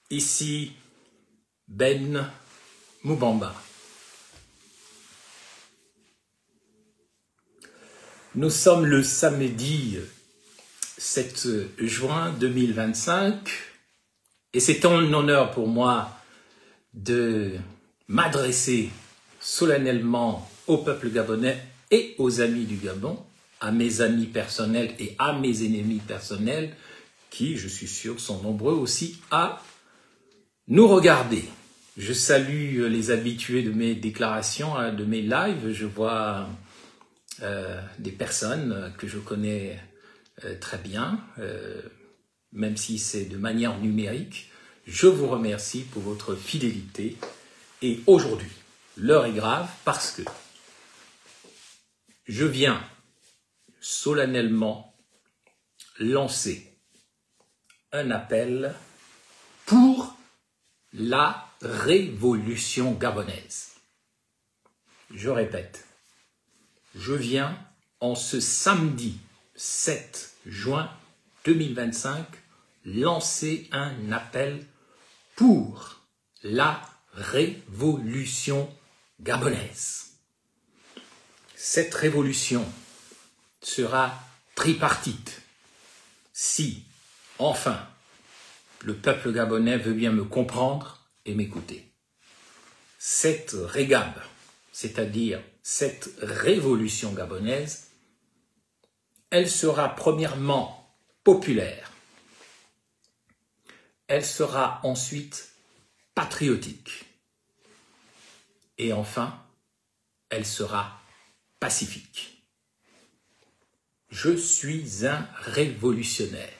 Ici Ben Moubamba. Nous sommes le samedi 7 juin 2025 et c'est un honneur pour moi de m'adresser solennellement au peuple gabonais et aux amis du Gabon, à mes amis personnels et à mes ennemis personnels qui, je suis sûr, sont nombreux aussi à nous regarder. Je salue les habitués de mes déclarations, de mes lives. Je vois des personnes que je connais très bien, même si c'est de manière numérique. Je vous remercie pour votre fidélité. Et aujourd'hui, l'heure est grave parce que je viens solennellement lancer un appel pour la révolution gabonaise. Je répète, je viens en ce samedi 7 juin 2025 lancer un appel pour la révolution gabonaise. Cette révolution sera tripartite si, enfin, le peuple gabonais veut bien me comprendre et m'écouter. Cette régab, c'est-à-dire cette révolution gabonaise, elle sera premièrement populaire. Elle sera ensuite patriotique. Et enfin, elle sera pacifique. Je suis un révolutionnaire.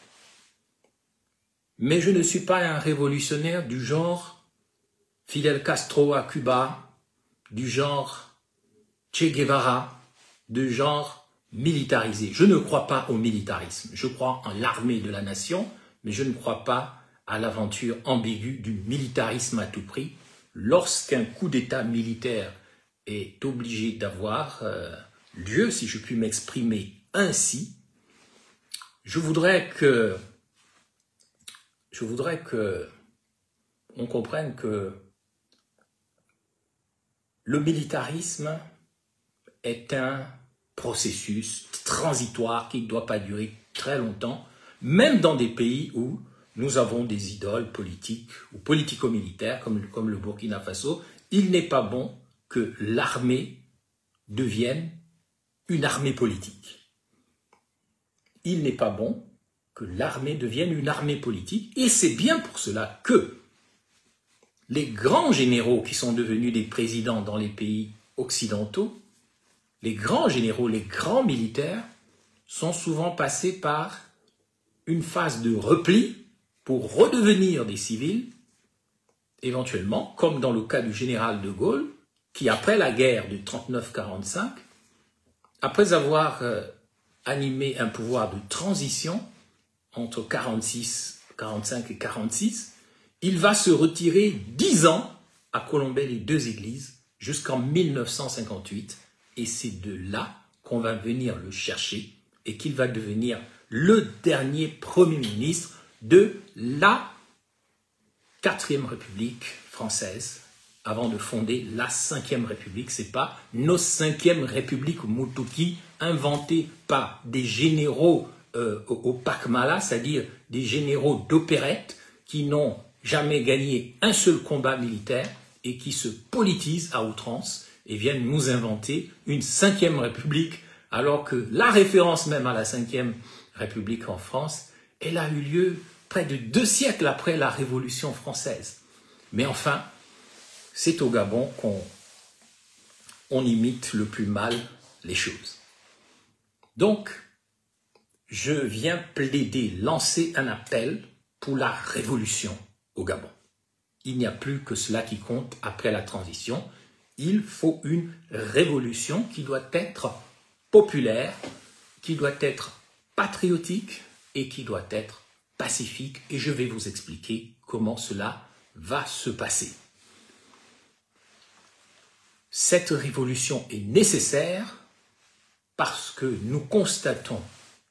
Mais je ne suis pas un révolutionnaire du genre Fidel Castro à Cuba, du genre Che Guevara, du genre militarisé. Je ne crois pas au militarisme. Je crois en l'armée de la nation, mais je ne crois pas à l'aventure ambiguë du militarisme à tout prix. Lorsqu'un coup d'État militaire est obligé d'avoir lieu, si je puis m'exprimer ainsi, je voudrais que on comprenne que le militarisme est un processus transitoire qui ne doit pas durer très longtemps, même dans des pays où nous avons des idoles politiques ou politico-militaires comme le Burkina Faso. Il n'est pas bon que l'armée devienne une armée politique. Il n'est pas bon que l'armée devienne une armée politique. Et c'est bien pour cela que les grands généraux qui sont devenus des présidents dans les pays occidentaux, les grands généraux, les grands militaires, sont souvent passés par une phase de repli pour redevenir des civils, éventuellement, comme dans le cas du général de Gaulle, qui après la guerre de 39-45, après avoir animé un pouvoir de transition entre 45 et 46, il va se retirer 10 ans à Colombey-les-Deux-Églises jusqu'en 1958. Et c'est de là qu'on va venir le chercher et qu'il va devenir le dernier Premier ministre de la 4e République française avant de fonder la 5e République. Ce n'est pas nos 5e République Moutouki inventée par des généraux au Pacmala, c'est-à-dire des généraux d'opérette qui n'ont jamais gagné un seul combat militaire et qui se politisent à outrance et viennent nous inventer une 5e République, alors que la référence même à la 5e République en France, elle a eu lieu près de 2 siècles après la Révolution française. Mais enfin, c'est au Gabon qu'on imite le plus mal les choses. Donc, je viens plaider, lancer un appel pour la révolution au Gabon. Il n'y a plus que cela qui compte après la transition. Il faut une révolution qui doit être populaire, qui doit être patriotique et qui doit être pacifique. Et je vais vous expliquer comment cela va se passer. Cette révolution est nécessaire parce que nous constatons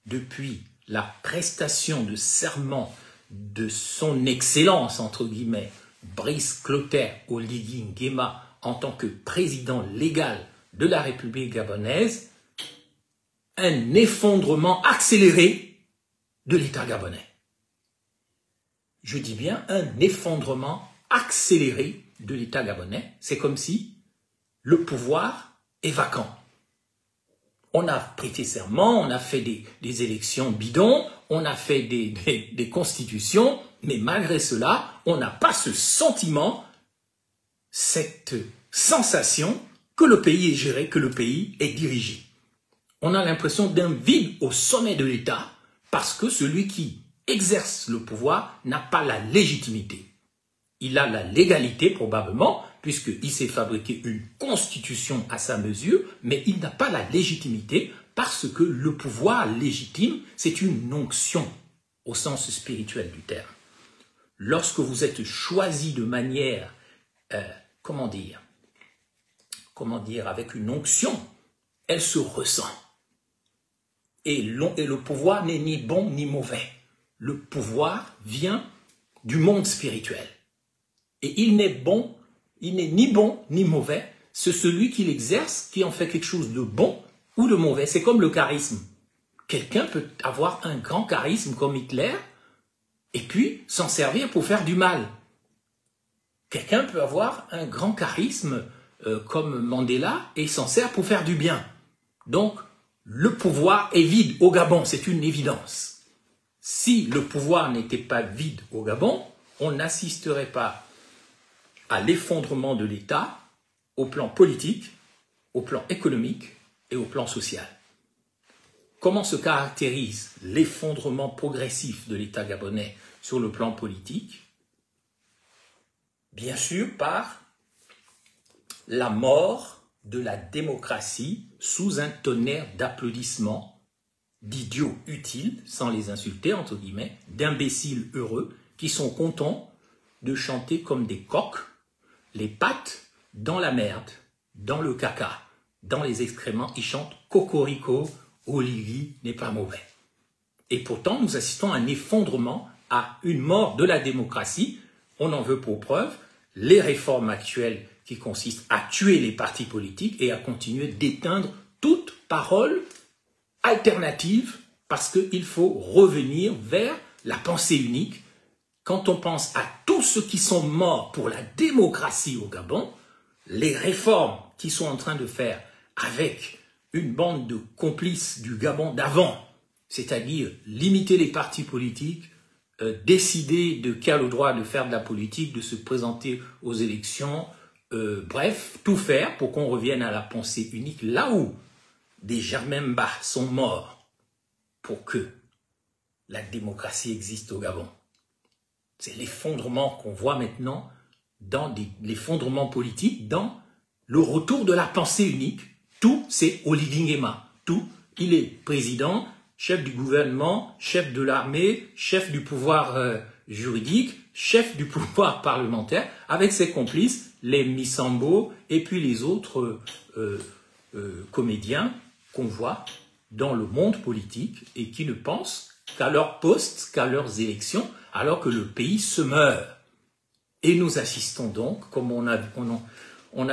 depuis la prestation de serment de son excellence, entre guillemets, Brice Clotaire Oligui Nguema en tant que président légal de la République gabonaise, un effondrement accéléré de l'État gabonais. Je dis bien un effondrement accéléré de l'État gabonais. C'est comme si le pouvoir est vacant. On a prêté serment, on a fait des élections bidons, on a fait des constitutions, mais malgré cela, on n'a pas ce sentiment, cette sensation que le pays est géré, que le pays est dirigé. On a l'impression d'un vide au sommet de l'État parce que celui qui exerce le pouvoir n'a pas la légitimité. Il a la légalité probablement, puisqu'il s'est fabriqué une constitution à sa mesure, mais il n'a pas la légitimité parce que le pouvoir légitime, c'est une onction au sens spirituel du terme. Lorsque vous êtes choisi de manière, comment dire, avec une onction, elle se ressent. Et le pouvoir n'est ni bon ni mauvais. Le pouvoir vient du monde spirituel. Et il n'est ni bon ni mauvais, c'est celui qui l'exerce qui en fait quelque chose de bon ou de mauvais. C'est comme le charisme. Quelqu'un peut avoir un grand charisme comme Hitler et puis s'en servir pour faire du mal. Quelqu'un peut avoir un grand charisme comme Mandela et s'en sert pour faire du bien. Donc, le pouvoir est vide au Gabon, c'est une évidence. Si le pouvoir n'était pas vide au Gabon, on n'assisterait pas à l'effondrement de l'État au plan politique, au plan économique et au plan social. Comment se caractérise l'effondrement progressif de l'État gabonais sur le plan politique? Bien sûr par la mort de la démocratie sous un tonnerre d'applaudissements, d'idiots utiles, sans les insulter, entre guillemets, d'imbéciles heureux qui sont contents de chanter comme des coqs, les pattes dans la merde, dans le caca, dans les excréments, ils chantent « Cocorico, Oligui n'est pas mauvais ». Et pourtant, nous assistons à un effondrement, à une mort de la démocratie. On en veut pour preuve les réformes actuelles qui consistent à tuer les partis politiques et à continuer d'éteindre toute parole alternative parce qu'il faut revenir vers la pensée unique. Quand on pense à tous ceux qui sont morts pour la démocratie au Gabon, les réformes qu'ils sont en train de faire avec une bande de complices du Gabon d'avant, c'est-à-dire limiter les partis politiques, décider de qui a le droit de faire de la politique, de se présenter aux élections, bref, tout faire pour qu'on revienne à la pensée unique, là où des Germain-Mba sont morts pour que la démocratie existe au Gabon. C'est l'effondrement qu'on voit maintenant, dans l'effondrement politique, dans le retour de la pensée unique. Tout, c'est Oligui Nguema. Tout, il est président, chef du gouvernement, chef de l'armée, chef du pouvoir juridique, chef du pouvoir parlementaire, avec ses complices, les Missambo et puis les autres comédiens qu'on voit dans le monde politique et qui ne pensent qu'à leur poste, qu'à leurs élections, alors que le pays se meurt. Et nous assistons donc, comme on a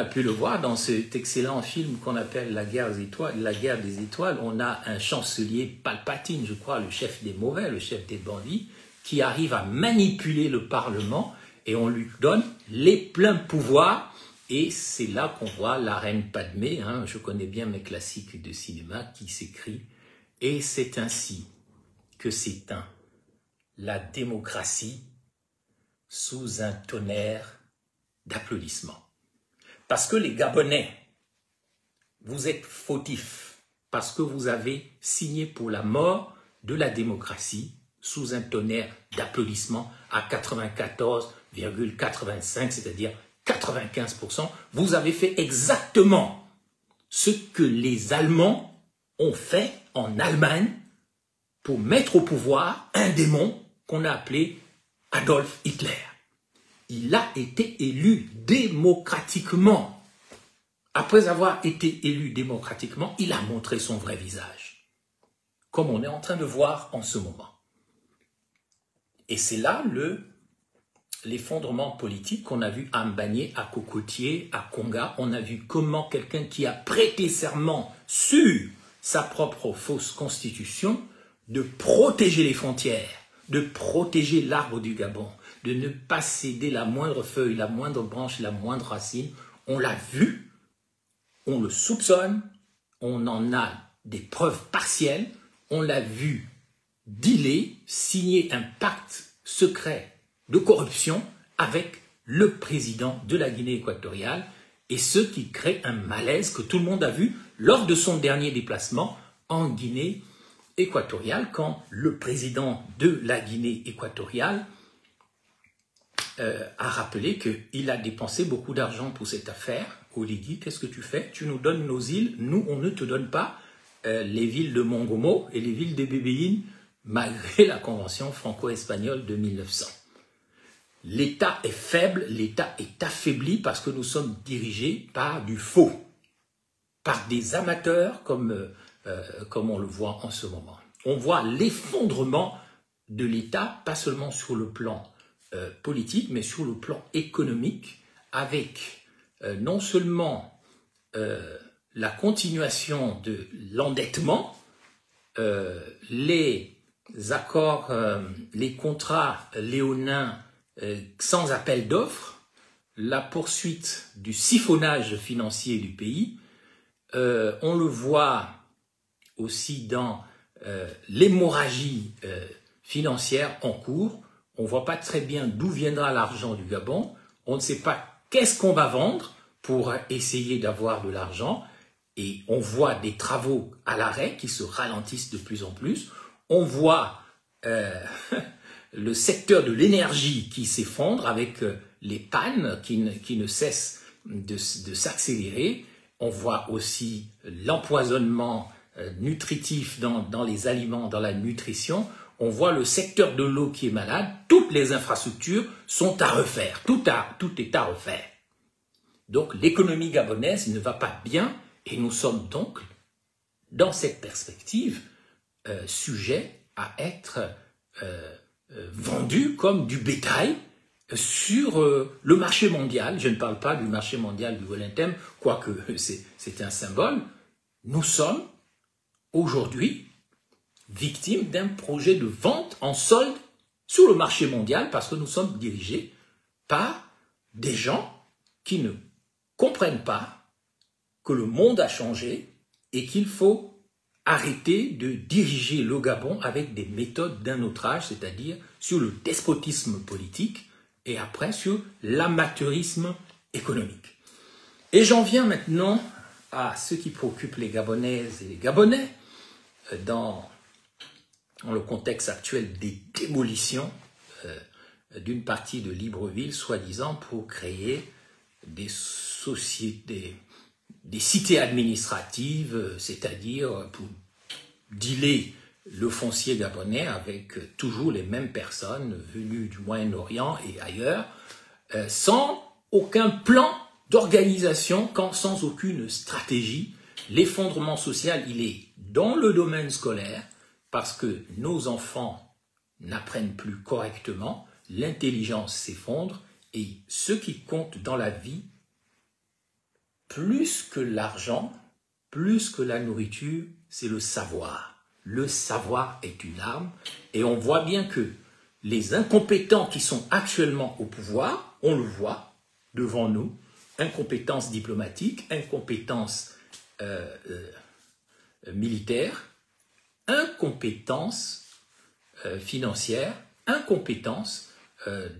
pu le voir dans cet excellent film qu'on appelle La guerre des étoiles, on a un chancelier Palpatine, je crois, le chef des mauvais, le chef des bandits, qui arrive à manipuler le Parlement et on lui donne les pleins pouvoirs. Et c'est là qu'on voit la reine Padmé, hein, je connais bien mes classiques de cinéma, qui s'écrit « Et c'est ainsi que s'éteint la démocratie sous un tonnerre d'applaudissements. » Parce que les Gabonais, vous êtes fautifs, parce que vous avez signé pour la mort de la démocratie sous un tonnerre d'applaudissements à 94,85, c'est-à-dire 95%, vous avez fait exactement ce que les Allemands ont fait en Allemagne pour mettre au pouvoir un démon qu'on a appelé Adolf Hitler. Il a été élu démocratiquement. Après avoir été élu démocratiquement, il a montré son vrai visage, comme on est en train de voir en ce moment. Et c'est là l'effondrement politique qu'on a vu à Mbagné, à Cocotier, à Konga. On a vu comment quelqu'un qui a prêté serment sur sa propre fausse constitution de protéger les frontières, de protéger l'arbre du Gabon, de ne pas céder la moindre feuille, la moindre branche, la moindre racine. On l'a vu, on le soupçonne, on en a des preuves partielles, on l'a vu dealer, signer un pacte secret de corruption avec le président de la Guinée équatoriale, et ce qui crée un malaise que tout le monde a vu lors de son dernier déplacement en Guinée équatoriale, quand le président de la Guinée équatoriale a rappelé qu'il a dépensé beaucoup d'argent pour cette affaire. Oligui, qu'est-ce que tu fais? Tu nous donnes nos îles, nous on ne te donne pas les villes de Mongomo et les villes des Bébéines, malgré la convention franco-espagnole de 1900. L'État est faible, l'État est affaibli parce que nous sommes dirigés par du faux, par des amateurs comme on le voit en ce moment. On voit l'effondrement de l'État, pas seulement sur le plan politique, mais sur le plan économique, avec non seulement la continuation de l'endettement, les accords, les contrats léonins sans appel d'offres, la poursuite du siphonnage financier du pays. On le voit aussi dans l'hémorragie financière en cours. On ne voit pas très bien d'où viendra l'argent du Gabon. On ne sait pas qu'est-ce qu'on va vendre pour essayer d'avoir de l'argent. Et on voit des travaux à l'arrêt qui se ralentissent de plus en plus. On voit le secteur de l'énergie qui s'effondre avec les pannes qui ne cessent de s'accélérer. On voit aussi l'empoisonnement nutritif dans les aliments, dans la nutrition. On voit le secteur de l'eau qui est malade. Toutes les infrastructures sont à refaire. Tout est à refaire. Donc l'économie gabonaise ne va pas bien et nous sommes donc, dans cette perspective, sujets à être vendus comme du bétail sur le marché mondial. Je ne parle pas du marché mondial du Wellington, quoique c'est un symbole. Nous sommes aujourd'hui victimes d'un projet de vente en solde sur le marché mondial parce que nous sommes dirigés par des gens qui ne comprennent pas que le monde a changé et qu'il faut arrêter de diriger le Gabon avec des méthodes d'un autre âge, c'est-à-dire sur le despotisme politique et après sur l'amateurisme économique. Et j'en viens maintenant à ce qui préoccupe les Gabonaises et les Gabonais dans le contexte actuel des démolitions d'une partie de Libreville, soi-disant pour créer des sociétés, des cités administratives, c'est-à-dire pour dealer le foncier gabonais avec toujours les mêmes personnes venues du Moyen-Orient et ailleurs, sans aucun plan d'organisation, sans aucune stratégie. L'effondrement social, il est dans le domaine scolaire parce que nos enfants n'apprennent plus correctement, l'intelligence s'effondre et ce qui compte dans la vie, plus que l'argent, plus que la nourriture, c'est le savoir. Le savoir est une arme et on voit bien que les incompétents qui sont actuellement au pouvoir, on le voit devant nous, incompétence diplomatique, incompétence militaire, incompétence financière, incompétence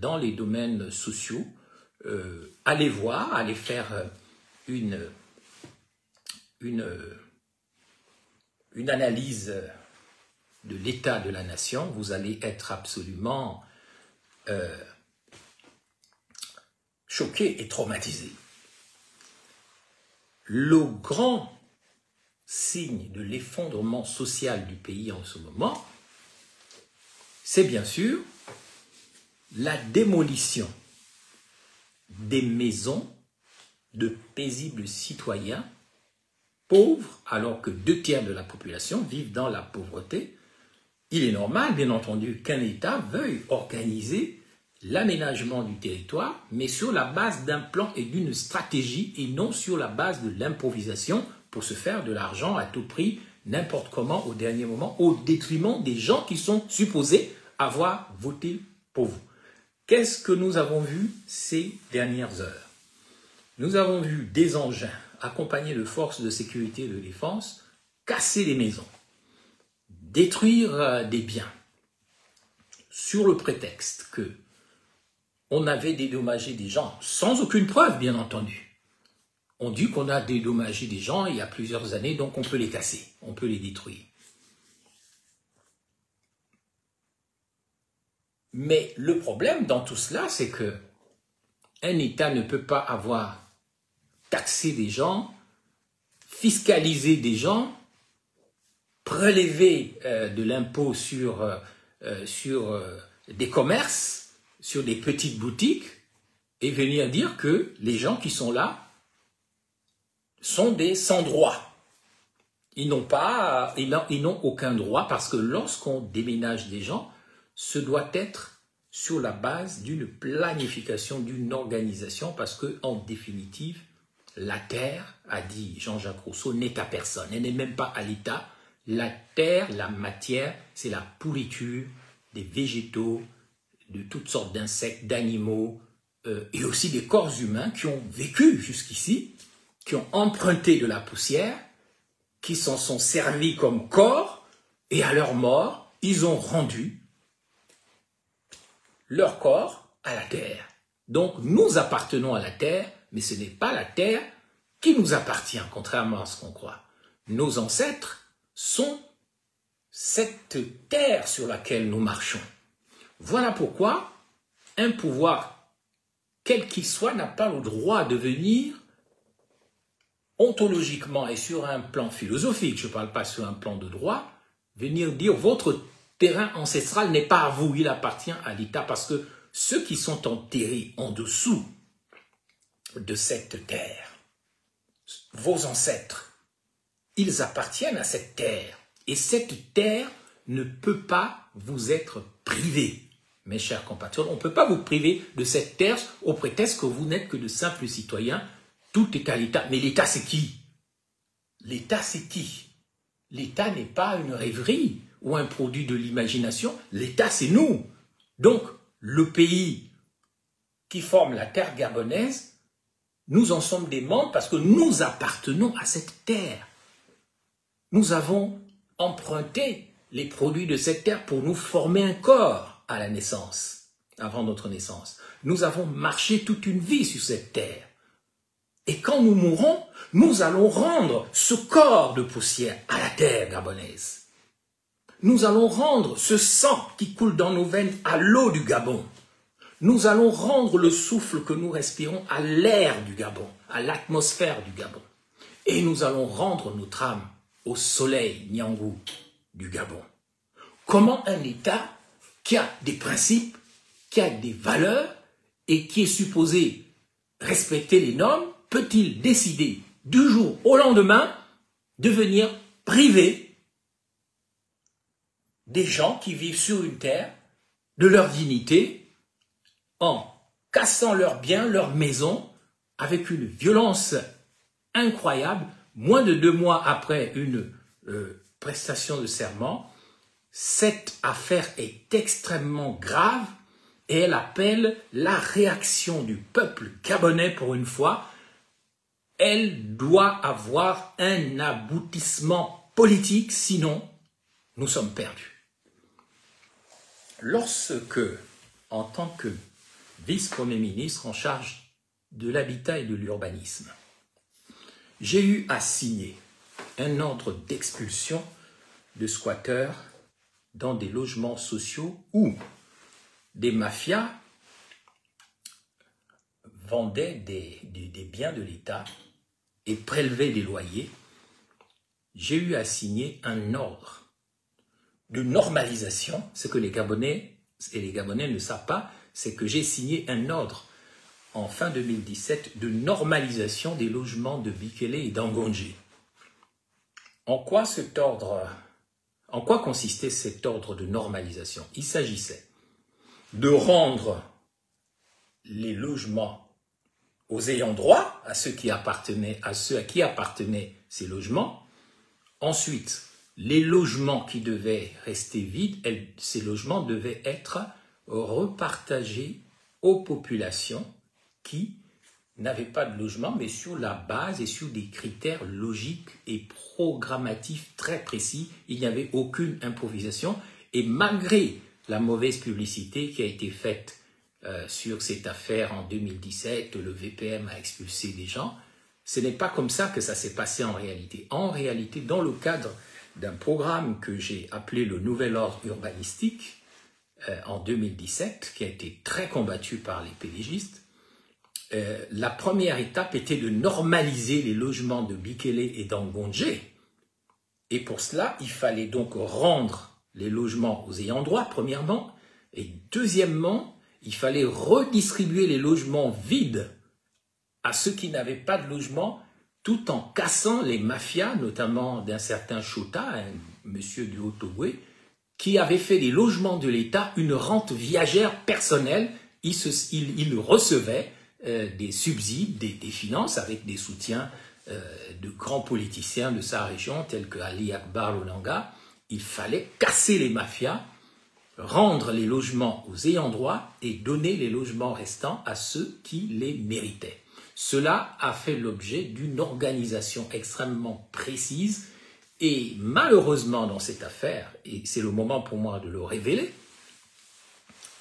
dans les domaines sociaux. Allez voir, allez faire une analyse de l'état de la nation, vous allez être absolument choqué et traumatisé. Le grand signe de l'effondrement social du pays en ce moment, c'est bien sûr la démolition des maisons de paisibles citoyens pauvres, alors que 2 tiers de la population vivent dans la pauvreté. il est normal, bien entendu, qu'un État veuille organiser l'aménagement du territoire, mais sur la base d'un plan et d'une stratégie et non sur la base de l'improvisation pour se faire de l'argent à tout prix, n'importe comment, au dernier moment, au détriment des gens qui sont supposés avoir voté pour vous. Qu'est-ce que nous avons vu ces dernières heures? Nous avons vu des engins accompagnés de forces de sécurité et de défense casser des maisons, détruire des biens, sur le prétexte que on avait dédommagé des gens, sans aucune preuve, bien entendu. On dit qu'on a dédommagé des gens il y a plusieurs années, donc on peut les casser, on peut les détruire. Mais le problème dans tout cela, c'est que un État ne peut pas avoir taxé des gens, fiscalisé des gens, prélevé de l'impôt sur des commerces, sur des petites boutiques, et venir dire que les gens qui sont là sont des sans-droits. Ils n'ont aucun droit, parce que lorsqu'on déménage des gens, ce doit être sur la base d'une planification, d'une organisation, parce que en définitive, la terre, a dit Jean-Jacques Rousseau, n'est à personne. Elle n'est même pas à l'État. La terre, la matière, c'est la pourriture des végétaux, de toutes sortes d'insectes, d'animaux, et aussi des corps humains qui ont vécu jusqu'ici, qui ont emprunté de la poussière, qui s'en sont servis comme corps, et à leur mort, ils ont rendu leur corps à la terre. Donc nous appartenons à la terre, mais ce n'est pas la terre qui nous appartient, contrairement à ce qu'on croit. Nos ancêtres sont cette terre sur laquelle nous marchons. Voilà pourquoi un pouvoir, quel qu'il soit, n'a pas le droit de venir ontologiquement et sur un plan philosophique, je ne parle pas sur un plan de droit, venir dire votre terrain ancestral n'est pas à vous, il appartient à l'État, parce que ceux qui sont enterrés en dessous de cette terre, vos ancêtres, ils appartiennent à cette terre, et cette terre ne peut pas vous être privée. Mes chers compatriotes, on ne peut pas vous priver de cette terre au prétexte que vous n'êtes que de simples citoyens. Tout est à l'État. Mais l'État, c'est qui? L'État, c'est qui? L'État n'est pas une rêverie ou un produit de l'imagination. L'État, c'est nous. Donc, le pays qui forme la terre gabonaise, nous en sommes des membres parce que nous appartenons à cette terre. Nous avons emprunté les produits de cette terre pour nous former un corps à la naissance, avant notre naissance. Nous avons marché toute une vie sur cette terre. Et quand nous mourrons, nous allons rendre ce corps de poussière à la terre gabonaise. Nous allons rendre ce sang qui coule dans nos veines à l'eau du Gabon. Nous allons rendre le souffle que nous respirons à l'air du Gabon, à l'atmosphère du Gabon. Et nous allons rendre notre âme au soleil Nyangou du Gabon. Comment un État qui a des principes, qui a des valeurs et qui est supposé respecter les normes, peut-il décider du jour au lendemain de venir priver des gens qui vivent sur une terre de leur dignité en cassant leurs biens, leurs maisons, avec une violence incroyable, moins de 2 mois après une prestation de serment? Cette affaire est extrêmement grave et elle appelle la réaction du peuple gabonais pour une fois. Elle doit avoir un aboutissement politique, sinon nous sommes perdus. Lorsque, en tant que vice-premier ministre en charge de l'habitat et de l'urbanisme, j'ai eu à signer un ordre d'expulsion de squatteurs dans des logements sociaux où des mafias vendaient des biens de l'État et prélevaient des loyers, j'ai eu à signer un ordre de normalisation. Ce que les Gabonais et les Gabonais ne savent pas, c'est que j'ai signé un ordre en fin 2017 de normalisation des logements de Bikele et d'Angondjé. En quoi cet ordre En quoi consistait cet ordre de normalisation? Il s'agissait de rendre les logements aux ayants droit, à ceux à qui appartenaient ces logements. Ensuite, les logements qui devaient rester vides, ces logements devaient être repartagés aux populations qui n'avaient pas de logement, mais sur la base et sur des critères logiques et programmatifs très précis. Il n'y avait aucune improvisation. Et malgré la mauvaise publicité qui a été faite sur cette affaire en 2017, le VPM a expulsé des gens, ce n'est pas comme ça que ça s'est passé en réalité. En réalité, dans le cadre d'un programme que j'ai appelé le Nouvel Ordre Urbanistique en 2017, qui a été très combattu par les pédégistes, la première étape était de normaliser les logements de Bikele et d'Angondje. Et pour cela, il fallait donc rendre les logements aux ayants droit, premièrement, et deuxièmement, il fallait redistribuer les logements vides à ceux qui n'avaient pas de logement, tout en cassant les mafias, notamment d'un certain Chota, un monsieur du Haut-Ogooué, qui avait fait des logements de l'État une rente viagère personnelle. Il recevait des subsides, des finances avec des soutiens de grands politiciens de sa région, tels que Ali Akbar Lolanga. Il fallait casser les mafias, rendre les logements aux ayants droit et donner les logements restants à ceux qui les méritaient. Cela a fait l'objet d'une organisation extrêmement précise et malheureusement dans cette affaire, et c'est le moment pour moi de le révéler,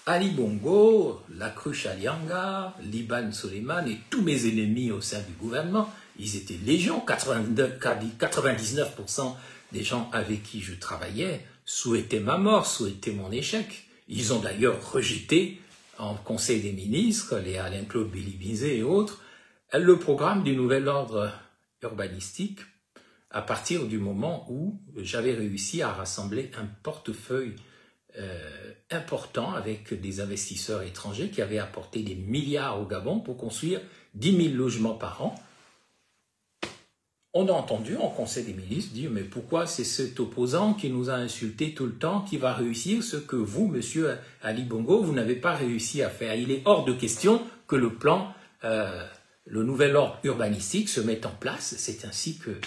Ali Bongo, la cruche Alianga, Liban Soleiman et tous mes ennemis au sein du gouvernement, ils étaient légion, 99% des gens avec qui je travaillais souhaitaient ma mort, souhaitaient mon échec. Ils ont d'ailleurs rejeté en Conseil des ministres, les Alain-Claude Bilibinzé et autres, le programme du Nouvel Ordre Urbanistique à partir du moment où j'avais réussi à rassembler un portefeuille important avec des investisseurs étrangers qui avaient apporté des milliards au Gabon pour construire 10 000 logements par an. On a entendu en Conseil des ministres dire « Mais pourquoi c'est cet opposant qui nous a insultés tout le temps qui va réussir ce que vous, monsieur Ali Bongo, vous n'avez pas réussi à faire ?» Il est hors de question que le plan, le nouvel ordre urbanistique se mette en place. C'est ainsi que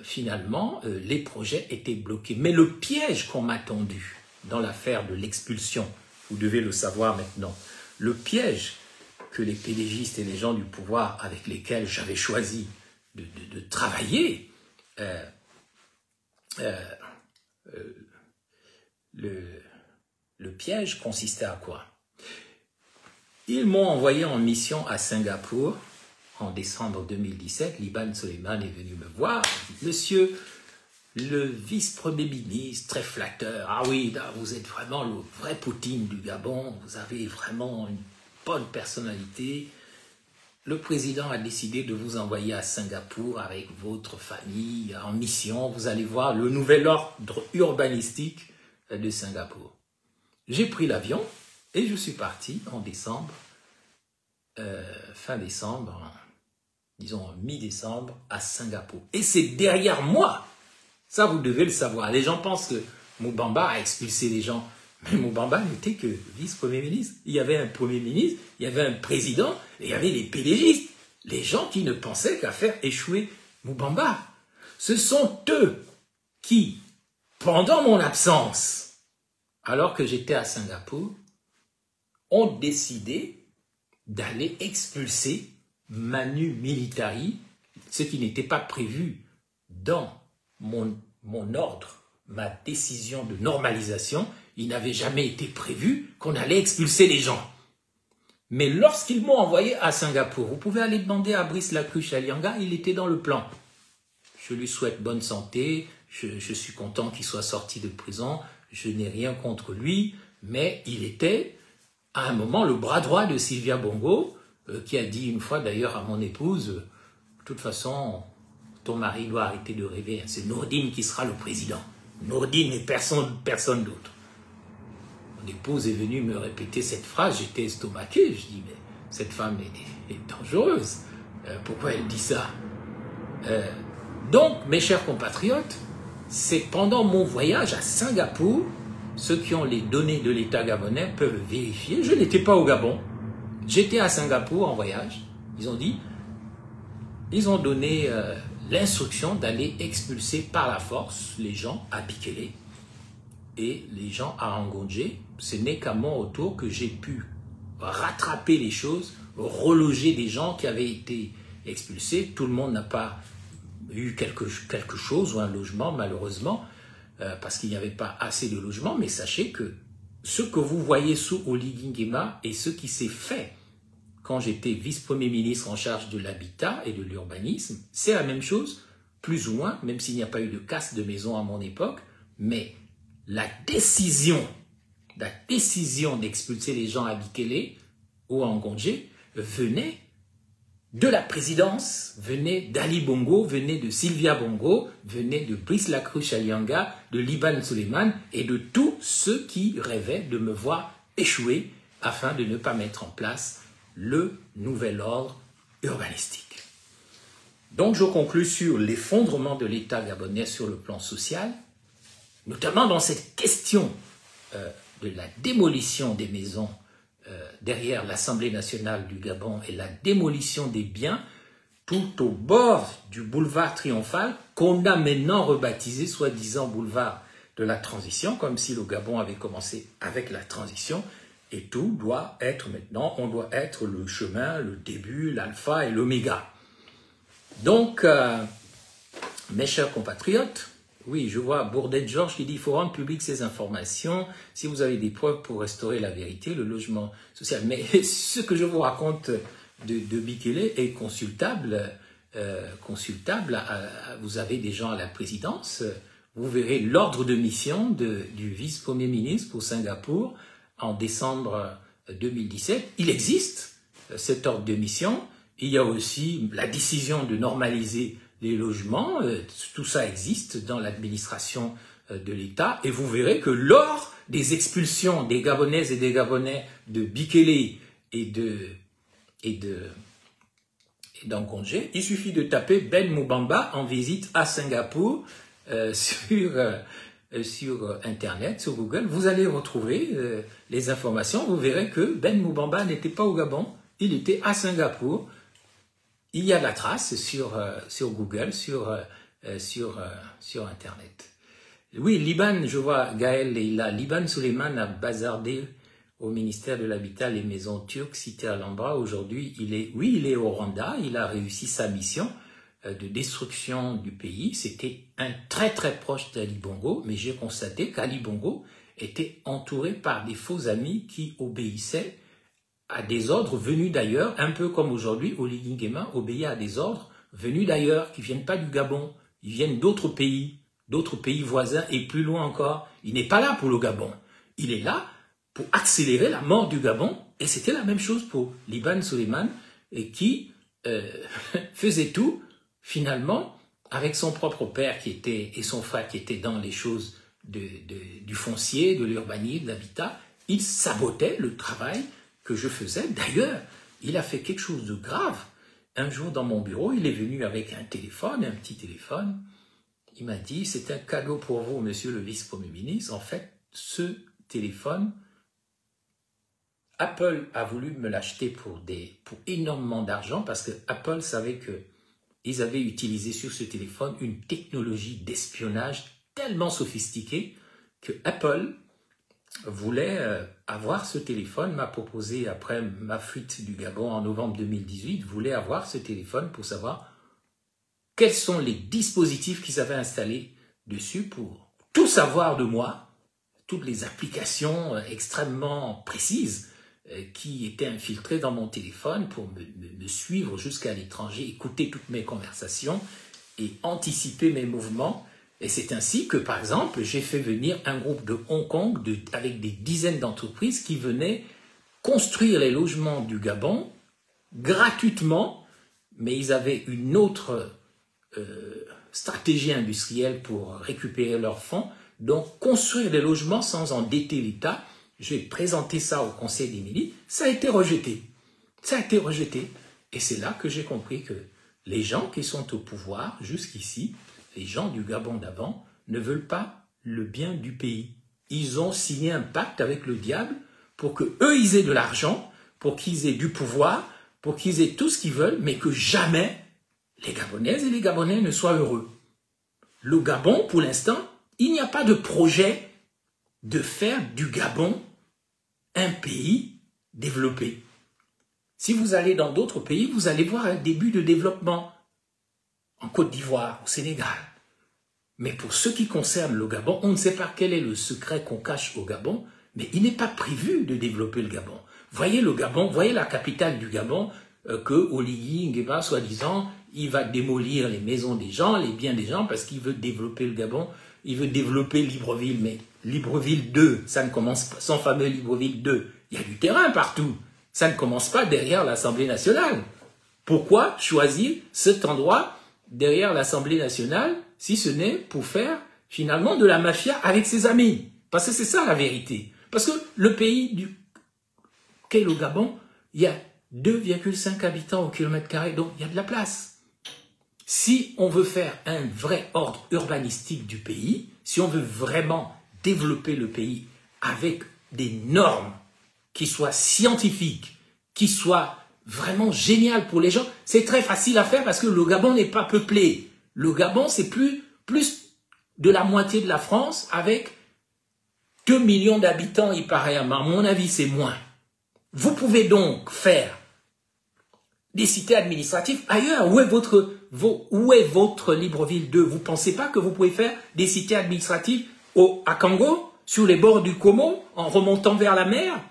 finalement les projets étaient bloqués. Mais le piège qu'on m'a tendu dans l'affaire de l'expulsion, vous devez le savoir maintenant, le piège que les pédégistes et les gens du pouvoir avec lesquels j'avais choisi de travailler, le piège consistait à quoi? Ils m'ont envoyé en mission à Singapour en décembre 2017. Liban Soleiman est venu me voir. Monsieur le vice-premier ministre, très flatteur. Ah oui, vous êtes vraiment le vrai Poutine du Gabon. Vous avez vraiment une bonne personnalité. Le président a décidé de vous envoyer à Singapour avec votre famille en mission. Vous allez voir le nouvel ordre urbanistique de Singapour. J'ai pris l'avion et je suis parti en décembre, fin décembre, disons mi-décembre, à Singapour. Et c'est derrière moi, ça vous devez le savoir. Les gens pensent que Moubamba a expulsé les gens. Mais Moubamba n'était que vice-premier ministre. Il y avait un premier ministre, il y avait un président, et il y avait les pédégistes. Les gens qui ne pensaient qu'à faire échouer Moubamba. Ce sont eux qui, pendant mon absence, alors que j'étais à Singapour, ont décidé d'aller expulser Manu Militari, ce qui n'était pas prévu dans mon ordre, ma décision de normalisation. Il n'avait jamais été prévu qu'on allait expulser les gens. Mais lorsqu'ils m'ont envoyé à Singapour, vous pouvez aller demander à Brice Lacruche Alianga, il était dans le plan. Je lui souhaite bonne santé, je suis content qu'il soit sorti de prison, je n'ai rien contre lui, mais il était à un moment le bras droit de Sylvia Bongo, qui a dit une fois d'ailleurs à mon épouse, de toute façon, ton mari doit arrêter de rêver, c'est Nourdine qui sera le président. Nourdine et personne d'autre. Mon épouse est venue me répéter cette phrase, j'étais estomaqué, je dis mais cette femme est dangereuse, pourquoi elle dit ça? Donc mes chers compatriotes, c'est pendant mon voyage à Singapour, ceux qui ont les données de l'État gabonais peuvent vérifier. Je n'étais pas au Gabon, j'étais à Singapour en voyage. Ils ont donné l'instruction d'aller expulser par la force les gens à Bikele et les gens à Angondje. Ce n'est qu'à mon retour que j'ai pu rattraper les choses, reloger des gens qui avaient été expulsés. Tout le monde n'a pas eu quelque chose ou un logement, malheureusement, parce qu'il n'y avait pas assez de logements. Mais sachez que ce que vous voyez sous Oligui Nguema et ce qui s'est fait quand j'étais vice-premier ministre en charge de l'habitat et de l'urbanisme, c'est la même chose, plus ou moins, même s'il n'y a pas eu de casse de maison à mon époque, mais la décision d'expulser les gens à Bikele ou à Angondje venait de la présidence, venait d'Ali Bongo, venait de Sylvia Bongo, venait de Brice Lacruche Alianga, de Liban Suleiman et de tous ceux qui rêvaient de me voir échouer afin de ne pas mettre en place le nouvel ordre urbanistique. Donc je conclus sur l'effondrement de l'État gabonais sur le plan social, notamment dans cette question de la démolition des maisons derrière l'Assemblée nationale du Gabon et la démolition des biens tout au bord du boulevard Triomphal qu'on a maintenant rebaptisé soi-disant boulevard de la transition, comme si le Gabon avait commencé avec la transition et tout doit être maintenant, on doit être le chemin, le début, l'alpha et l'oméga. Donc, mes chers compatriotes, oui, je vois Bourdet-Georges qui dit « Il faut rendre public ces informations. Si vous avez des preuves pour restaurer la vérité, le logement social. » Mais ce que je vous raconte de Bikele est consultable. Vous avez des gens à la présidence. Vous verrez l'ordre de mission du vice-premier ministre pour Singapour en décembre 2017. Il existe cet ordre de mission. Il y a aussi la décision de normaliser les logements, tout ça existe dans l'administration de l'État et vous verrez que lors des expulsions des Gabonaises et des Gabonais de Bikele et d'Angondje, il suffit de taper Ben Moubamba en visite à Singapour sur Internet, sur Google, vous allez retrouver les informations, vous verrez que Ben Moubamba n'était pas au Gabon, il était à Singapour. Il y a la trace sur Google, sur Internet. Oui, Liban, je vois Gaël est là. Liban Suleiman a bazardé au ministère de l'Habitat les maisons turques citées à Alhambra. Aujourd'hui, il est au Rwanda. Il a réussi sa mission de destruction du pays. C'était un très très proche d'Ali Bongo, mais j'ai constaté qu'Ali Bongo était entouré par des faux amis qui obéissaient à des ordres venus d'ailleurs, un peu comme aujourd'hui, Oligui Nguema obéit à des ordres venus d'ailleurs, qui ne viennent pas du Gabon, ils viennent d'autres pays voisins et plus loin encore. Il n'est pas là pour le Gabon, il est là pour accélérer la mort du Gabon, et c'était la même chose pour Liban Suleiman, qui faisait tout, finalement, avec son propre père et son frère qui étaient dans les choses du foncier, de l'urbanisme, de l'habitat. Il sabotait le travail que je faisais. D'ailleurs, il a fait quelque chose de grave. Un jour, dans mon bureau, il est venu avec un téléphone, un petit téléphone. Il m'a dit, c'est un cadeau pour vous, monsieur le vice-premier ministre. En fait, ce téléphone, Apple a voulu me l'acheter pour énormément d'argent parce que Apple savait qu'ils avaient utilisé sur ce téléphone une technologie d'espionnage tellement sophistiquée que Apple voulait avoir ce téléphone, m'a proposé après ma fuite du Gabon en novembre 2018, voulait avoir ce téléphone pour savoir quels sont les dispositifs qu'ils avaient installés dessus pour tout savoir de moi, toutes les applications extrêmement précises qui étaient infiltrées dans mon téléphone pour me suivre jusqu'à l'étranger, écouter toutes mes conversations et anticiper mes mouvements. Et c'est ainsi que, par exemple, j'ai fait venir un groupe de Hong Kong avec des dizaines d'entreprises qui venaient construire les logements du Gabon gratuitement, mais ils avaient une autre stratégie industrielle pour récupérer leurs fonds, donc construire des logements sans endetter l'État. J'ai présenté ça au Conseil des ministres, ça a été rejeté. Ça a été rejeté. Et c'est là que j'ai compris que les gens qui sont au pouvoir jusqu'ici, les gens du Gabon d'avant, ne veulent pas le bien du pays. Ils ont signé un pacte avec le diable pour que eux ils aient de l'argent, pour qu'ils aient du pouvoir, pour qu'ils aient tout ce qu'ils veulent, mais que jamais les Gabonaises et les Gabonais ne soient heureux. Le Gabon, pour l'instant, il n'y a pas de projet de faire du Gabon un pays développé. Si vous allez dans d'autres pays, vous allez voir un début de développement en Côte d'Ivoire, au Sénégal. Mais pour ce qui concerne le Gabon, on ne sait pas quel est le secret qu'on cache au Gabon, mais il n'est pas prévu de développer le Gabon. Voyez le Gabon, voyez la capitale du Gabon, que Oligui Nguema, soi-disant, il va démolir les maisons des gens, les biens des gens, parce qu'il veut développer le Gabon, il veut développer Libreville, mais Libreville 2, ça ne commence pas, son fameux Libreville 2, il y a du terrain partout, ça ne commence pas derrière l'Assemblée nationale. Pourquoi choisir cet endroit derrière l'Assemblée nationale, si ce n'est pour faire finalement de la mafia avec ses amis? Parce que c'est ça la vérité. Parce que le pays qu'est le Gabon, il y a 2,5 habitants au kilomètre carré, donc il y a de la place. Si on veut faire un vrai ordre urbanistique du pays, si on veut vraiment développer le pays avec des normes qui soient scientifiques, qui soient vraiment géniales pour les gens, c'est très facile à faire parce que le Gabon n'est pas peuplé. Le Gabon, c'est plus de la moitié de la France avec 2 millions d'habitants, il paraît. À mon avis, c'est moins. Vous pouvez donc faire des cités administratives ailleurs. Où est votre Libreville 2? Vous ne pensez pas que vous pouvez faire des cités administratives à Kango, sur les bords du Komo, en remontant vers la mer?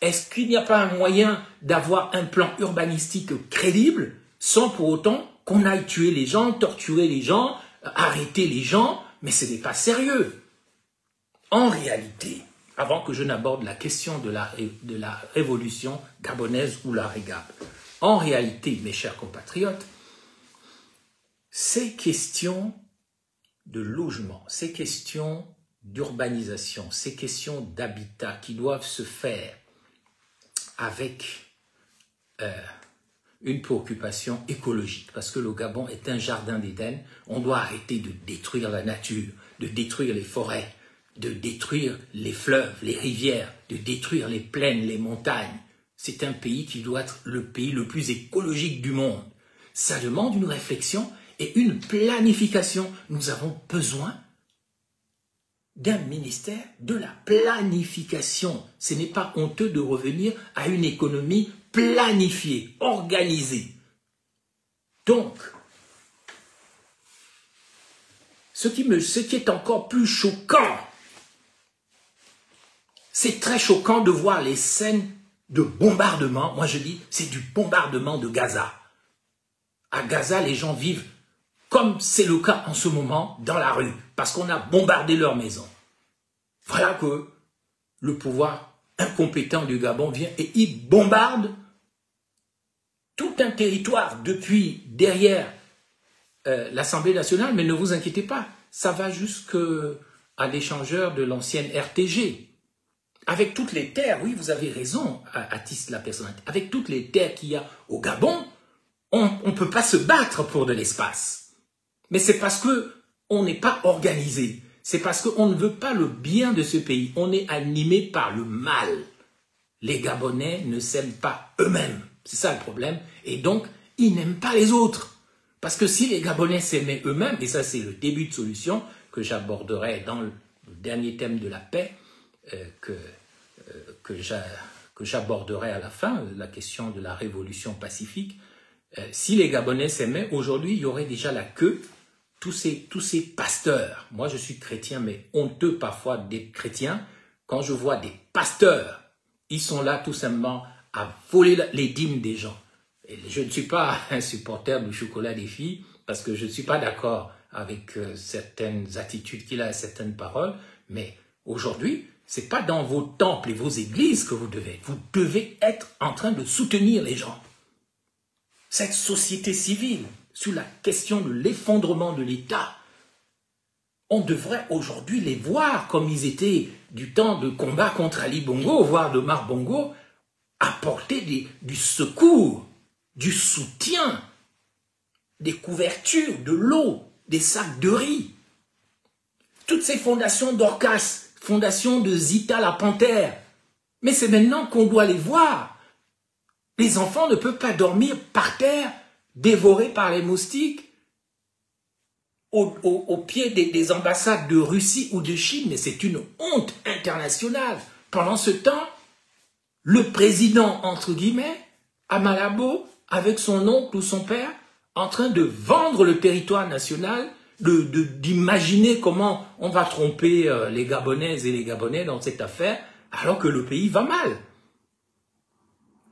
Est-ce qu'il n'y a pas un moyen d'avoir un plan urbanistique crédible sans pour autant qu'on aille tuer les gens, torturer les gens, arrêter les gens? Mais ce n'est pas sérieux. En réalité, avant que je n'aborde la question de la révolution gabonaise ou la REGAB, en réalité, mes chers compatriotes, ces questions de logement, ces questions d'urbanisation, ces questions d'habitat qui doivent se faire avec une préoccupation écologique, parce que le Gabon est un jardin d'Éden, on doit arrêter de détruire la nature, de détruire les forêts, de détruire les fleuves, les rivières, de détruire les plaines, les montagnes. C'est un pays qui doit être le pays le plus écologique du monde. Ça demande une réflexion et une planification. Nous avons besoin d'un ministère de la planification. Ce n'est pas honteux de revenir à une économie planifiée, organisée. Donc, ce qui est encore plus choquant, c'est très choquant de voir les scènes de bombardement. Moi je dis, c'est du bombardement de Gaza. À Gaza, les gens vivent comme c'est le cas en ce moment dans la rue, parce qu'on a bombardé leurs maisons. Voilà que le pouvoir incompétent du Gabon vient et il bombarde tout un territoire depuis derrière l'Assemblée nationale, mais ne vous inquiétez pas, ça va jusqu'à l'échangeur de l'ancienne RTG. Avec toutes les terres, oui, vous avez raison, Atis la personnalité, avec toutes les terres qu'il y a au Gabon, on ne peut pas se battre pour de l'espace. Mais c'est parce qu'on n'est pas organisé. C'est parce qu'on ne veut pas le bien de ce pays. On est animé par le mal. Les Gabonais ne s'aiment pas eux-mêmes. C'est ça le problème. Et donc, ils n'aiment pas les autres. Parce que si les Gabonais s'aimaient eux-mêmes, et ça c'est le début de solution que j'aborderai dans le dernier thème de la paix, que j'aborderai à la fin, la question de la révolution pacifique. Si les Gabonais s'aimaient, aujourd'hui, il y aurait déjà la queue, tous ces pasteurs. Moi, je suis chrétien, mais honteux parfois d'être chrétien. Quand je vois des pasteurs, ils sont là tout simplement à voler les dîmes des gens. Et je ne suis pas un supporter du chocolat des filles, parce que je ne suis pas d'accord avec certaines attitudes qu'il a, certaines paroles, mais aujourd'hui, ce n'est pas dans vos temples et vos églises que vous devez être en train de soutenir les gens. Cette société civile, sur la question de l'effondrement de l'État, on devrait aujourd'hui les voir comme ils étaient du temps de combat contre Ali Bongo, voire de Omar Bongo, apporter du secours, du soutien, des couvertures, de l'eau, des sacs de riz. toutes ces fondations d'Orcas, fondation de Zita la panthère. Mais c'est maintenant qu'on doit les voir. Les enfants ne peuvent pas dormir par terre, dévorés par les moustiques, au pied des ambassades de Russie ou de Chine. Mais c'est une honte internationale. Pendant ce temps, le président, entre guillemets, à Malabo, avec son oncle ou son père, en train de vendre le territoire national, d'imaginer comment on va tromper les Gabonaises et les Gabonais dans cette affaire, alors que le pays va mal.